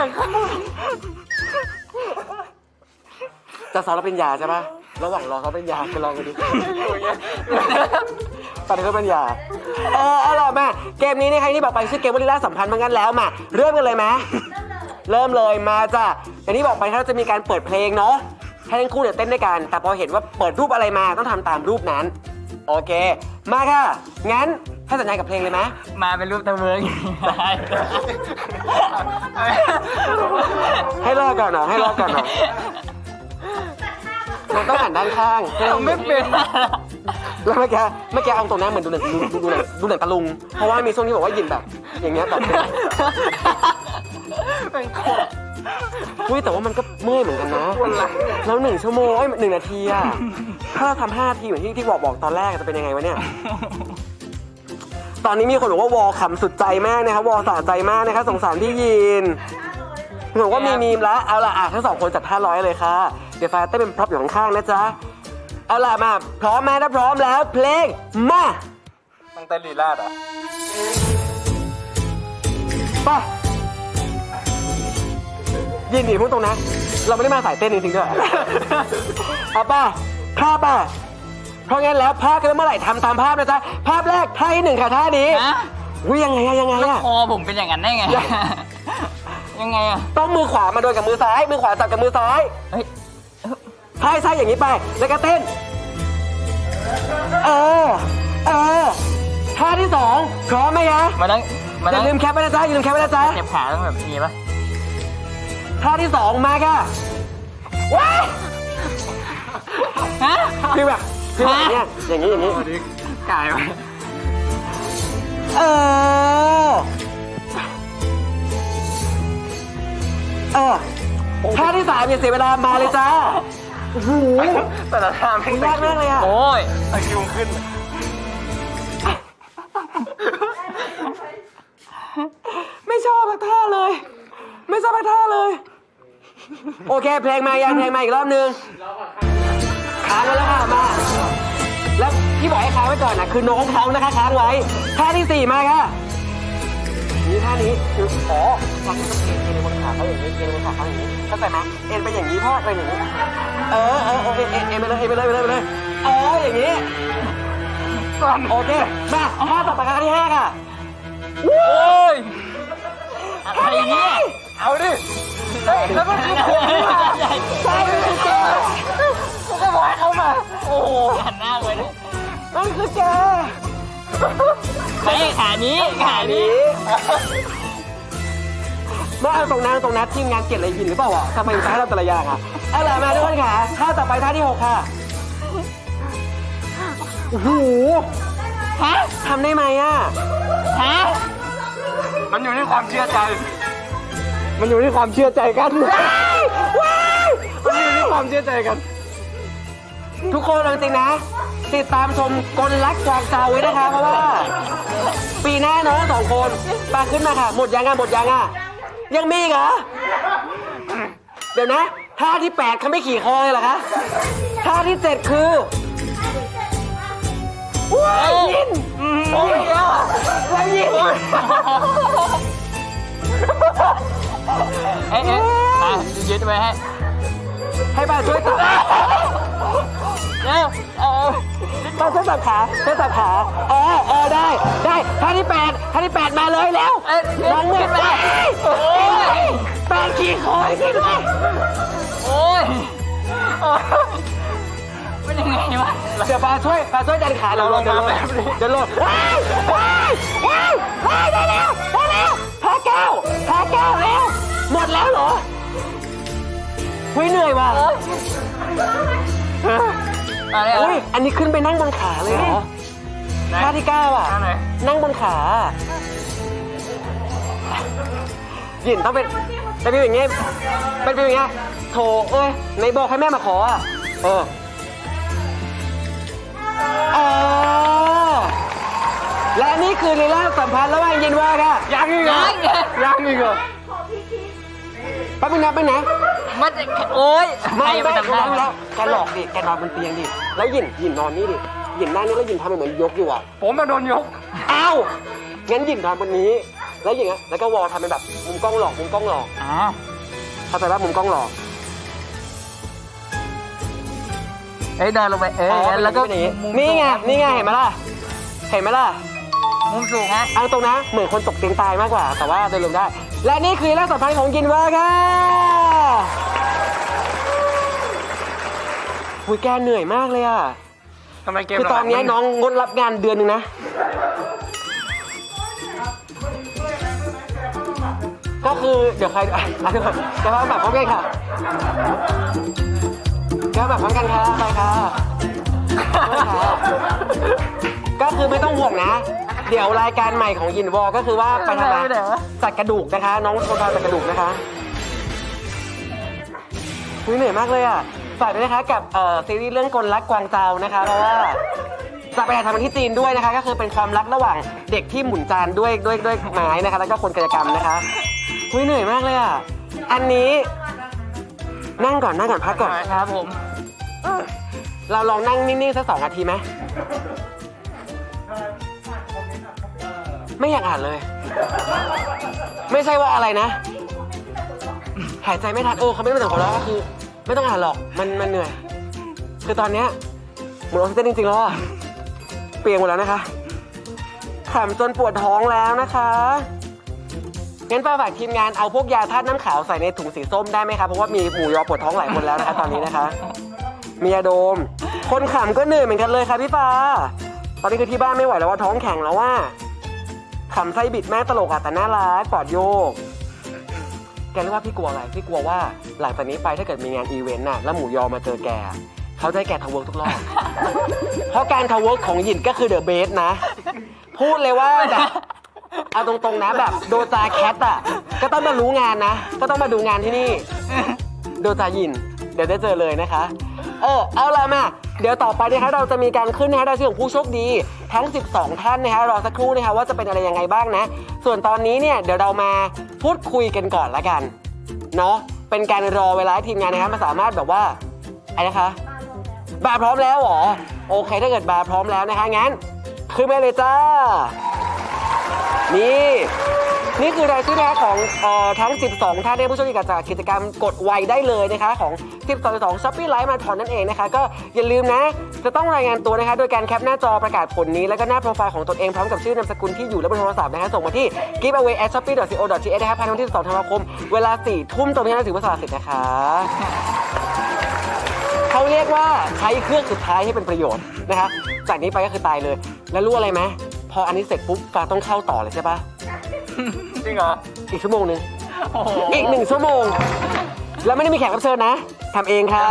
[SPEAKER 1] จะสอนเราเป็นยาใช่ป่ะระหว่างรอเขาเป็นยาไปลองกันดิตอนนี้เขาเป็นยาเอาล่ะมาเกมนี้นะครับที่บอกไปชื่อเกมว่าลีลาสัมพันธ์มางั้นแล้วมาเริ่มกันเลยไหมเริ่มเลยมาจ้ะอย่างที่บอกไปเราจะมีการเปิดเพลงเนาะให้ทั้งคู่เนี่ยเต้นด้วยกันแต่พอเห็นว่าเปิดรูปอะไรมาต้องทำตามรูปนั้นโอเคมาค่ะงั้นให้สัญญากับเพลงเลยไหม
[SPEAKER 2] มาเป็นรูปทาวเวิร์กได้
[SPEAKER 1] ให้รอก่อนหน่อยมันต้องหันด้านข้าง
[SPEAKER 3] เราไม่เป็น
[SPEAKER 1] แล้วเมื่อกี้เอาตรงนั้นเหมือนดูหนังตะลุงเพราะว่ามีช่วงที่บอกว่ายินแบบอย่างเงี้ยแบบ
[SPEAKER 3] เป็นคน
[SPEAKER 1] อุ้ยแต่ว่ามันก็เมื่อยเหมือนกันนะแล้ว1 ชั่วโมง1 นาทีอะถ้าเราทำ5 นาทีเหมือนที่บอกตอนแรกจะเป็นยังไงวะเนี่ยตอนนี้มีคนบอกว่าวอขำสุดใจมากนะครับวอสะใจมากนะคะสงสารพี่ยีนเหมือนว่ามีมีมแล้วเอาล่ะทั้ง2 คนจัด500เลยค่ะเดี๋ยวไฟเต้นเป็นพร็อพอยู่ข้างๆนะจ๊ะเอาล่ะมาพร้อมไหมถ้าพร้อมแล้วเพลงมา
[SPEAKER 3] ต้องเต้นลีลาดอ่ะ
[SPEAKER 1] ไปยินดีพูดตรงนะเราไม่ได้มาสายเต้นจริงๆด้วยเอาป่ะภาพป่ะเพราะงั้นแล้วภาพกันเมื่อไหร่ทำตามภาพนะจ๊ะภาพแรกท่าที่ 1ค่ะท่านี้วิ่งยังไงอะ
[SPEAKER 2] คอผมเป็นอย่างนั้นได้ไง ยังไงอะ
[SPEAKER 1] ต้องมือขวามาโดนกับมือซ้ายมือขวาจับกับมือซ้ายใช่อย่างนี้ไปแล้วก็เต้นท่าที่ 2พร้อมไหมคะ อย่าลืมแคปไว้นะจ๊ะอย่าลืมแคปไว้นะจ๊ะ
[SPEAKER 2] เจ็บขาต้องแบบนี้ป่ะ
[SPEAKER 1] ท่าที่ 2มาค่ะว้ายคือแบบอย่างนี้
[SPEAKER 2] กายป่ะ
[SPEAKER 1] ท่าที่ 3อย่าเสียเวลามาเลยจ้าโอ้โห
[SPEAKER 3] แต่ละท่าไม่
[SPEAKER 1] ยากมากเลยอะ
[SPEAKER 2] โอ้ย
[SPEAKER 3] ตะคิวขึ้น
[SPEAKER 1] ไม่ชอบท่าเลยไม่ชอบท่าเลยโอเคเพลงมาอีกรอบนึงค้างไว้แล้วค่ะมาแล้วที่บอกให้ค้างไว้ก่อนนะคือน้องเขานะคะค้างไว้ท่าที่ 4มาค่ะนี่ท่านี้คือการที่ต้องเอ็นบนขาเขาอย่างนี้เอ็นบนขาเขาอย่างนี้เข้าใจไหมเอ็นไปอย่างนี้พ่อไปอย่างนี้เอ็นไปเลยอย่างนี้โอเคมาท่าต่อไปท่าที่ 5ค่ะ
[SPEAKER 2] โอ้ยอะไรเนี่ย
[SPEAKER 3] เอาดิแล้วมันคือผมนี่หว่าใช่มันคือแกมันก็บอกให้เขามาโอ้โห
[SPEAKER 2] หันหน้าไปเลย
[SPEAKER 1] มันคือแก
[SPEAKER 2] ไม่ขานี้
[SPEAKER 1] มาเอาตรงนั้นทีมงานเกลียดอะไรยินหรือเปล่าวะทำไมจะให้เราแต่ละอย่างอะเอาล่ะมาทุกคนค่ะท่าต่อไปท่าที่ 6ค่ะโอ้โหทำได้ไหมอะ
[SPEAKER 3] มันอยู่ที่ความเชื่อใจ
[SPEAKER 1] กันมันอยู่ที่ความเชื่อใจกัน ทุกคนจริงๆนะติดตามชมกลรักกวางเจาไว้นะคะเพราะว่าปีหน้าน้อง2 คนปาขึ้นมาค่ะหมดยังยังมีอีกเหรอเดี๋ยวนะท่าที่ 8เขาไม่ขี่คอเลยเหรอคะท่าที่ 7คือว้ายยินโอ้ยแล้วยิน
[SPEAKER 2] ยึดไว้ให้
[SPEAKER 1] ป้าช่วยจับป้าช่วยจับขาได้ท่าที่ 8มาเลยแล้วน้องเมื่อยแปดขี่คอยสิด้วย
[SPEAKER 2] โอ้ยเป็นยังไงวะ
[SPEAKER 1] เดี๋ยวป้าช่วยดันขาเราลงมาแบบนี้เดี๋ยวลงได้แล้วท่า9แล้วหมดแล้วเหรอเหนื่อยว่ะอุ้ยอันนี้ขึ้นไปนั่งบนขาเลยเหรอท่าที่ 9อ่ะนั่งบนขายินต้องเป็นอย่างงี้โถในบอกให้แม่มาขออ่ะและนี่คือลีลาสัมพันธ์ระหว่างยินว่าค่ะยังอีกเหรอแป๊บนึงนะ
[SPEAKER 2] มันโอ๊ย
[SPEAKER 1] ไม่แล้วแกหลอกดิแกนอนบนเตียงดิแล้วยินนอนนี่ดิยินนั่งนี่แล้วยินทำเหมือนยกอยู่อ่ะ
[SPEAKER 3] ผมมาโดนยก
[SPEAKER 1] อ้าวงั้นยินนอนบนนี้แล้วอย่างเงี้ยแล้วก็วอลทำเป็นแบบมุมกล้องหลอกเข้าใจว่ามุมกล้องหลอก
[SPEAKER 2] เดินลงไปแล้วก็
[SPEAKER 1] นี่ไงเห็นไหมล่ะ
[SPEAKER 2] มุมสูงฮะ
[SPEAKER 1] เอาตรงนะเหมือนคนตกเตียงตายมากกว่าแต่ว่าเดินลงได้และนี่คือลักษณะของยินว่าค่ะหุยแกเหนื่อยมากเลยอ่ะ
[SPEAKER 3] ทำไมเกม
[SPEAKER 1] คือตอนนี้น้องงดรับงานเดือนนึงนะก็คือเดี๋ยวใครจะมาแบบพร้อมกันค่ะไปค่ะก็คือไม่ต้องห่วงนะเดี๋ยวรายการใหม่ของยินวอก็คือว่าไปทำอะไรจัดกระดูกนะคะน้องโชว์การจัดกระดูกนะคะ เหนื่อยมากเลยอ่ะฝากด้วยนะคะกับซีรีส์เรื่องกลรักกวางเจานะคะเพราะว่าจะไปถ่ายทำที่จีนด้วยนะคะก็คือเป็นความรักระหว่างเด็กที่หมุนจานด้วยไม้นะคะแล้วก็คนกายกรรมนะคะเหนื่อยมากเลยอ่ะอันนี้นั่งก่อนพักก่อน
[SPEAKER 2] ครับผม
[SPEAKER 1] เราลองนั่งนิ่งๆสัก2 นาทีไหมไม่อยากอ่านเลย ไม่ใช่ว่าอะไรนะหายใจไม่ทันเขาไม่ได้เป็นของเราก็คือไม่ต้องอ่านหรอกมันเหนื่อยคือตอนเนี้ยหมดออกซิเจนจริงๆแล้วอะเปียกหมดแล้วนะคะขำจนปวดท้องแล้วนะคะงั้นฝากทีมงานเอาพวกยาธาตุน้ำขาวใส่ในถุงสีส้มได้ไหมคะเพราะว่ามีหมูยอปวดท้องหลายคนแล้วนะคะตอนนี้นะคะมียาดมคนขำก็เหนื่อยเหมือนกันเลยค่ะพี่ฟ้าตอนนี้คือที่บ้านไม่ไหวแล้วว่าท้องแข็งแล้วว่าขำไส้บิดแม่ตลกอะแต่น่ารักปอดโยกแกรู้ว่าพี่กลัวอะไรพี่กลัวว่าหลังจากนี้ไปถ้าเกิดมีงานอีเวนต์น่ะแล้วหมูยอมาเจอแกเขาจะให้แกทาวเวิร์กทุกรอบเพราะการทาวเวิร์กของหยินก็คือเดอะเบสนะพูดเลยว่าแบบเอาตรงๆนะแบบโดจาแคทอ่ะก็ต้องมารู้งานนะก็ต้องมาดูงานที่นี่โดจาหยินเดี๋ยวได้เจอเลยนะคะเอาละมาเดี๋ยวต่อไปนะคะเราจะมีการขึ้นนะคะรายชื่อของผู้โชคดีทั้ง12ท่านนะคะรอสักครู่นะคะว่าจะเป็นอะไรยังไงบ้างนะส่วนตอนนี้เนี่ยเดี๋ยวเรามาพูดคุยกันก่อนละกันเนาะเป็นการรอเวลาให้ทีมงานนะคะมาสามารถแบบว่าอะไรนะคะบาร์พร้อมแล้วเหรอโอเคถ้าเกิดบาร์พร้อมแล้วนะคะงั้นขึ้นไปเลยจ้านี่คือรายชื่อนะคะของทั้ง12ท่านที่ผู้โชคดีจากกิจกรรมกดไวได้เลยนะคะของ12 Shopee Live Marathon นั่นเองนะคะก็อย่าลืมนะจะต้องรายงานตัวนะคะโดยการแคปหน้าจอประกาศผลนี้แล้วก็หน้าโปรไฟล์ของตนเองพร้อมกับชื่อนามสกุลที่อยู่และเบอร์โทรศัพท์นะคะส่งมาที่ giveaway@shopee.co.th นะคะภายในวันที่ 12 ธันวาคมเวลา 4 ทุ่มตรงนี้นะถือว่าสละสิทธิ์นะคะเขาเรียกว่าใช้เครื่องสุดท้ายให้เป็นประโยชน์นะคะจากนี้ไปก็คือตายเลยแล้วรู้อะไรไหมพออันนี้เสร็จปุ๊บฟ้าต้องเข้าต่อเลยใช่ปะ
[SPEAKER 3] จริงเหรอ
[SPEAKER 1] อีกชั่วโมงนึงอีก1 ชั่วโมงแล้วไม่ได้มีแขกรับเชิญนะทำเองค่ะ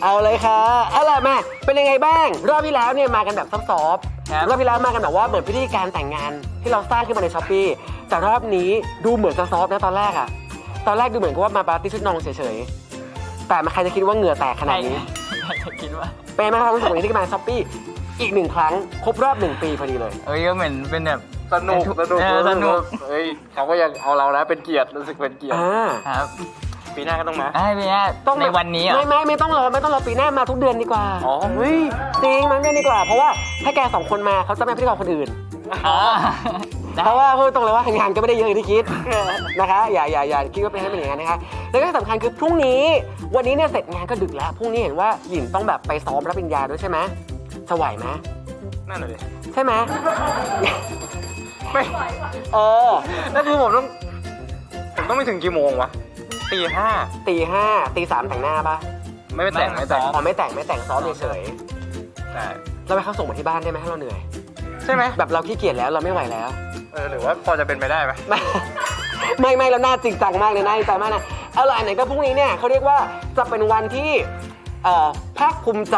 [SPEAKER 1] เอาเลยค่ะเอาล่ะมาเป็นยังไงบ้างรอบที่แล้วเนี่ยมากันแบบซอฟต์ๆรอบที่แล้วมากันแบบว่าเหมือนพิธีการแต่งงานที่เราสร้างขึ้นมาใน Shopee แต่รอบนี้ดูเหมือนจะซอฟต์นะตอนแรกดูเหมือนกับว่ามาปาร์ตี้ชุดนองเฉยๆแต่ใครจะคิดว่าเหงื่อแตกขนาดนี้
[SPEAKER 2] ใครจะคิดว่า
[SPEAKER 1] เป็นมาความรู้สึกวันนี้ที่มา Shopee อีก1 ครั้งครบรอบ1 ปีพอดีเลย
[SPEAKER 2] ก็เหมือนเป็นแบบ
[SPEAKER 3] สนุกเฮ้ยเขาก็ยังเอาเราแล้วเป็นเกียรติรู้สึกเป็นเกียรติ
[SPEAKER 2] ครับ
[SPEAKER 3] ปีหน้าก็ต้องมา
[SPEAKER 2] ปีหน้าต้องในวันนี้
[SPEAKER 1] ไม่ต้องรอปีหน้ามาทุกเดือนดีกว่าเฮ้ยจริงมันเดือนดีกว่าเพราะว่าถ้าแก2 คนมาเขาจะไม่พิธีกรคนอื่นเพราะว่าพูดตรงเลยว่างานก็ไม่ได้เยอะอย่างที่คิดนะคะอย่าคิดว่าเป็นให้เป็นอย่างนั้นนะคะแล้วก็สำคัญคือพรุ่งนี้วันนี้เนี่ยเสร็จงานก็ดึกแล้วพรุ่งนี้เห็นว่าหยินต้องแบบไปซ้อมรับปริญญาด้วยใช่ไหมจะไหวไหม
[SPEAKER 3] นั่นเลย
[SPEAKER 1] ใช่ไหม
[SPEAKER 3] ไม่แล้วคือผมต้องไม่ถึงกี่โมงวะตี 5
[SPEAKER 1] ตี 5 ตี 3แต่งหน้าปะ
[SPEAKER 3] ไม่แต่ง
[SPEAKER 1] ไม่แต่งซ้อมเฉย
[SPEAKER 3] ใช่
[SPEAKER 1] เราไปเขาส่งมาที่บ้านได้ไหมให้เราเหนื่อย
[SPEAKER 3] ใช่ไหม
[SPEAKER 1] แบบเราขี้เกียจแล้วเราไม่ไหวแล้ว
[SPEAKER 3] หรือว่าพอจะเป็นไปได้ไหม
[SPEAKER 1] ไม่เราหน้าจริงจังมากเลยหน้าจริงจังมากนะเอาล่ะไหนก็พรุ่งนี้เนี่ยเขาเรียกว่าจะเป็นวันที่ภาคภูมิใจ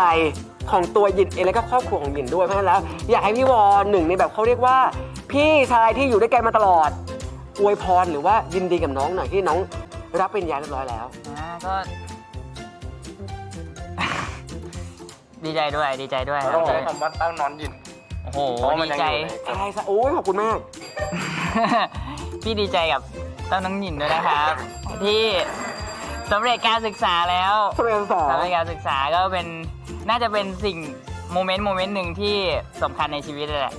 [SPEAKER 1] ของตัวหยินเองแล้วก็ครอบครัวของหยินด้วยเพราะฉะนั้นแล้วอยากให้พี่วอหนึ่งในแบบเขาเรียกว่าพี่ชายที่อยู่ด้วยกันมาตลอดอวยพรหรือว่ายินดีกับน้องหน่อยที่น้องรับปริญญาเรียบร้อยแล้ว
[SPEAKER 2] ก็ดีใจด้วย
[SPEAKER 3] ต้องใช้คำว่าเต้านอนหยิน
[SPEAKER 2] โอ้โหดีใจ
[SPEAKER 1] ใช่โอ้ยขอบคุณมาก
[SPEAKER 2] พี่ดีใจกับเต้าน้องหยินด้วยนะครับที่สำเร็จการศึกษาแล้ว
[SPEAKER 1] สำเร็จ
[SPEAKER 2] การศึกษาก็เป็นน่าจะเป็นสิ่งโมเมนต์หนึ่งที่สำคัญในชีวิตเลยแหละ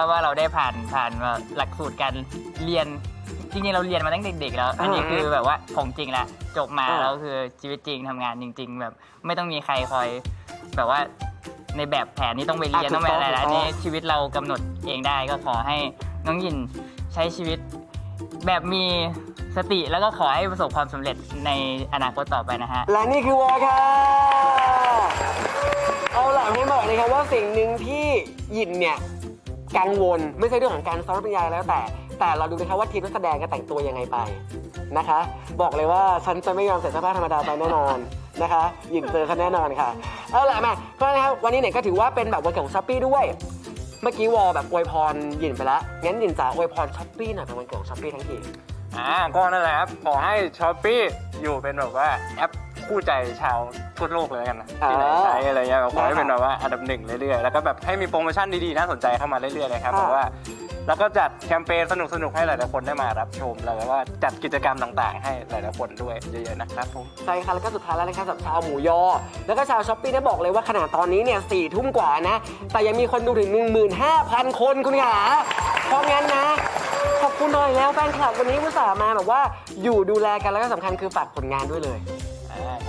[SPEAKER 2] ว่าเราได้ผ่านหลักสูตรการเรียนจริงๆเราเรียนมาตั้งเด็กๆแล้วอันนี้คือแบบว่าของจริงละจบมาแล้วคือชีวิตจริงทำงานจริงๆแบบไม่ต้องมีใครคอยแบบว่าในแบบแผนนี้ต้องไปเรียนต้องไปอะไรแล้วอันนี้ชีวิตเรากำหนดเองได้ก็ขอให้น้องหยินใช้ชีวิตแบบมีสติแล้วก็ขอให้ประสบความสำเร็จในอนาคตต่อไปนะฮะ
[SPEAKER 1] และนี่คือวอค่ะเอาล่ะให้บอกเลยครับว่าสิ่งหนึ่งที่หยินเนี่ยกังวลไม่ใช่เรื่องของการซ้อมปริญญาแล้วแต่เราดูนะคะว่าทีมนักแสดงจะแต่งตัวยังไงไปนะคะบอกเลยว่าฉันจะไม่ยอมใส่เสื้อผ้าธรรมดาไปแน่นอนนะคะหยินเจอเขาแน่นอนค่ะเอาล่ะมาเพราะนะครับวันนี้เนี่ยก็ถือว่าเป็นแบบวันเกิดของ Shopee ด้วยเมื่อกี้วอแบบอวยพรหยินไปแล้วงั้นหยินจ๋าอวยพร Shopee หน่อยเป็นวันเกิดของ Shopee ทั้งที
[SPEAKER 3] ก็นั่นแหละครับขอให้ช้อปปี้อยู่เป็นแบบว่าแอปคู่ใจชาวทั่วโลกเลยกันนะที่ไหนใช้อะไรเงี้ยขอให้เป็นแบบว่าอันดับหนึ่งเรื่อยๆแล้วก็แบบให้มีโปรโมชั่นดีๆน่าสนใจเข้ามาเรื่อยๆเลยครับแบบว่าแล้วก็จัดแคมเปญสนุกๆให้หลายๆคนได้มารับชมแล้วก็จัดกิจกรรมต่างๆ ให้หลายๆคนด้วยเยอะๆนะครับผม
[SPEAKER 1] ใช่ค่ะแล้วก็สุดท้ายแล้วนะครับสำหรับชาวหมูยอแล้วก็ชาวช้อปปี้ได้บอกเลยว่าขนาดตอนนี้เนี่ย4 ทุ่มกว่านะแต่ยังมีคนดูถึง 15,000 คนคุณขาเพราะงั้นนะขอบคุณหน่อยแล้วแฟนคลับวันนี้อุตส่าห์มาแบบว่าอยู่ดูแลกันแล้วก็สำคัญคือฝากผลงานด้วยเลย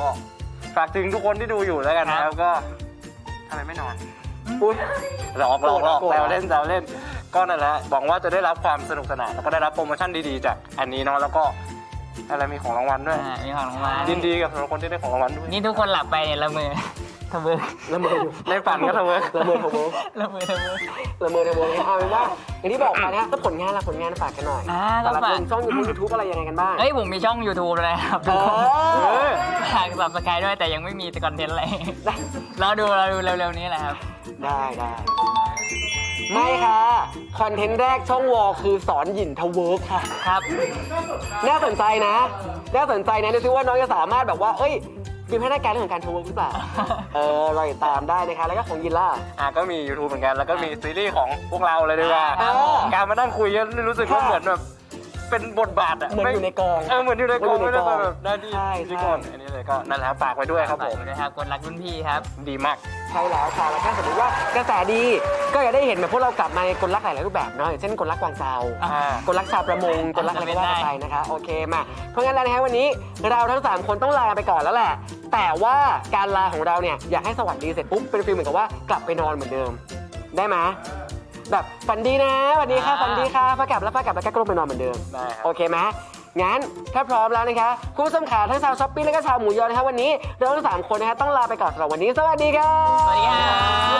[SPEAKER 3] ก็ฝากถึงทุกคนที่ดูอยู่แล้วกันนะครับก็ทำไมไม่นอน
[SPEAKER 1] อุ๊ย
[SPEAKER 3] หลอกแซวเล่นก็นั่นแหละหวังว่าจะได้รับความสนุกสนานแล้วก็ได้รับโปรโมชั่นดีๆจากอันนี้เนาะแล้วก็อะไรมีของรางวัลด้วย
[SPEAKER 2] มีของรางวัล
[SPEAKER 3] ยินดีกับสำหรับคนที่ได้ของรางวัลด้วย
[SPEAKER 2] นี่ทุกคนหลับไปเนี่ยละเมอทะเบิก
[SPEAKER 1] ละเมออยู่
[SPEAKER 3] ในฝันก็ทำเว้ย
[SPEAKER 1] ละเมอทะเบิก
[SPEAKER 2] ละเมอทะเบิก
[SPEAKER 1] ละเมอทะเบิกเอาเป็นว่าอย่างที่บอกไปนะก็ผลงานละผลงานฝากกันหน่อย
[SPEAKER 2] ก็
[SPEAKER 1] แต่ละ
[SPEAKER 2] ฝา
[SPEAKER 1] ค
[SPEAKER 2] ก
[SPEAKER 1] นช่องYouTube อะไรยังไงกันบ้าง
[SPEAKER 2] เฮ้ยผมมีช่อง YouTube เลยครับ
[SPEAKER 1] เออ
[SPEAKER 2] ฝากสับสไครด้วยแต่ยังไม่มีคอนเทนต์อะไรเราดูเร็วๆนี้แหละครับ
[SPEAKER 1] ได้ไม่ค่ะคอนเทนต์แรกช่องวอลคือสอนหยินทเวิร์กค่ะ
[SPEAKER 2] ครับ
[SPEAKER 1] น่าสนใจนะดูซิว่าน้องจะสามารถแบบว่าเอ้ยมีพัฒนาการเรื่องของการทเวิร์กหรือเปล่า เราติดตามได้นะคะแล้วก็ของยินล่ะ
[SPEAKER 3] ก็มี YouTube เหมือนกันแล้วก็มีซีรีส์ของพวกเราเลยดีกว่า
[SPEAKER 1] อ๋อ
[SPEAKER 3] การมานั่งคุยกันรู้สึกว่าเหมือนแบบเป็นบทบาทอะ
[SPEAKER 1] เหมือนอยู่ในกอง
[SPEAKER 3] เหมือนอยู่ในกอง
[SPEAKER 1] เหมื
[SPEAKER 3] ไม่
[SPEAKER 1] อนอยู่ใน
[SPEAKER 3] ได้
[SPEAKER 1] กอง
[SPEAKER 3] แบบหน้าที่
[SPEAKER 1] ใช่
[SPEAKER 3] ที่ก่อนอันนี้เลยก็นั่นแหละครับฝากไว้ด้วยครับผม
[SPEAKER 2] นะครับกดรักรุ่นพี่ครับ
[SPEAKER 3] ดีมาก
[SPEAKER 1] ใช่แล้วค่ะแล้วถ้าสมมติว่ากระแสดีก็อยากได้เห็นแบบพวกเรากลับมาในกลรักหลายๆรูปแบบเนาะอย่างเช่นกลรักกวางเจา กลรักชาวประมงกลรักอะไรก็ว่ากันไปนะคะโอเคมาเพราะงั้นแล้วนะคะวันนี้เราทั้ง3คนต้องลาไปก่อนแล้วแหละแต่ว่าการลาของเราเนี่ยอยากให้สวัสดีเสร็จปุ๊บเป็นฟีลเหมือนกับว่ากลับไปนอนเหมือนเดิมได้ไหมแบบฝันดีนะสวัสดีค่ะฝันดีค่ะฟ้ากลับแล้วก็ลงไปนอนเหมือนเดิม
[SPEAKER 3] ได้ครับ
[SPEAKER 1] โอเคไหมงั้นถ้าพร้อมแล้วนะคะคุณผู้ชมขาทั้งชาวช้อปปี้และก็ชาวหมูยอนะคะวันนี้เราทั้ง3คนนะคะต้องลาไปก่อนสำหรับวันนี้สวัสดีค่ะ
[SPEAKER 2] สวัสดีครับ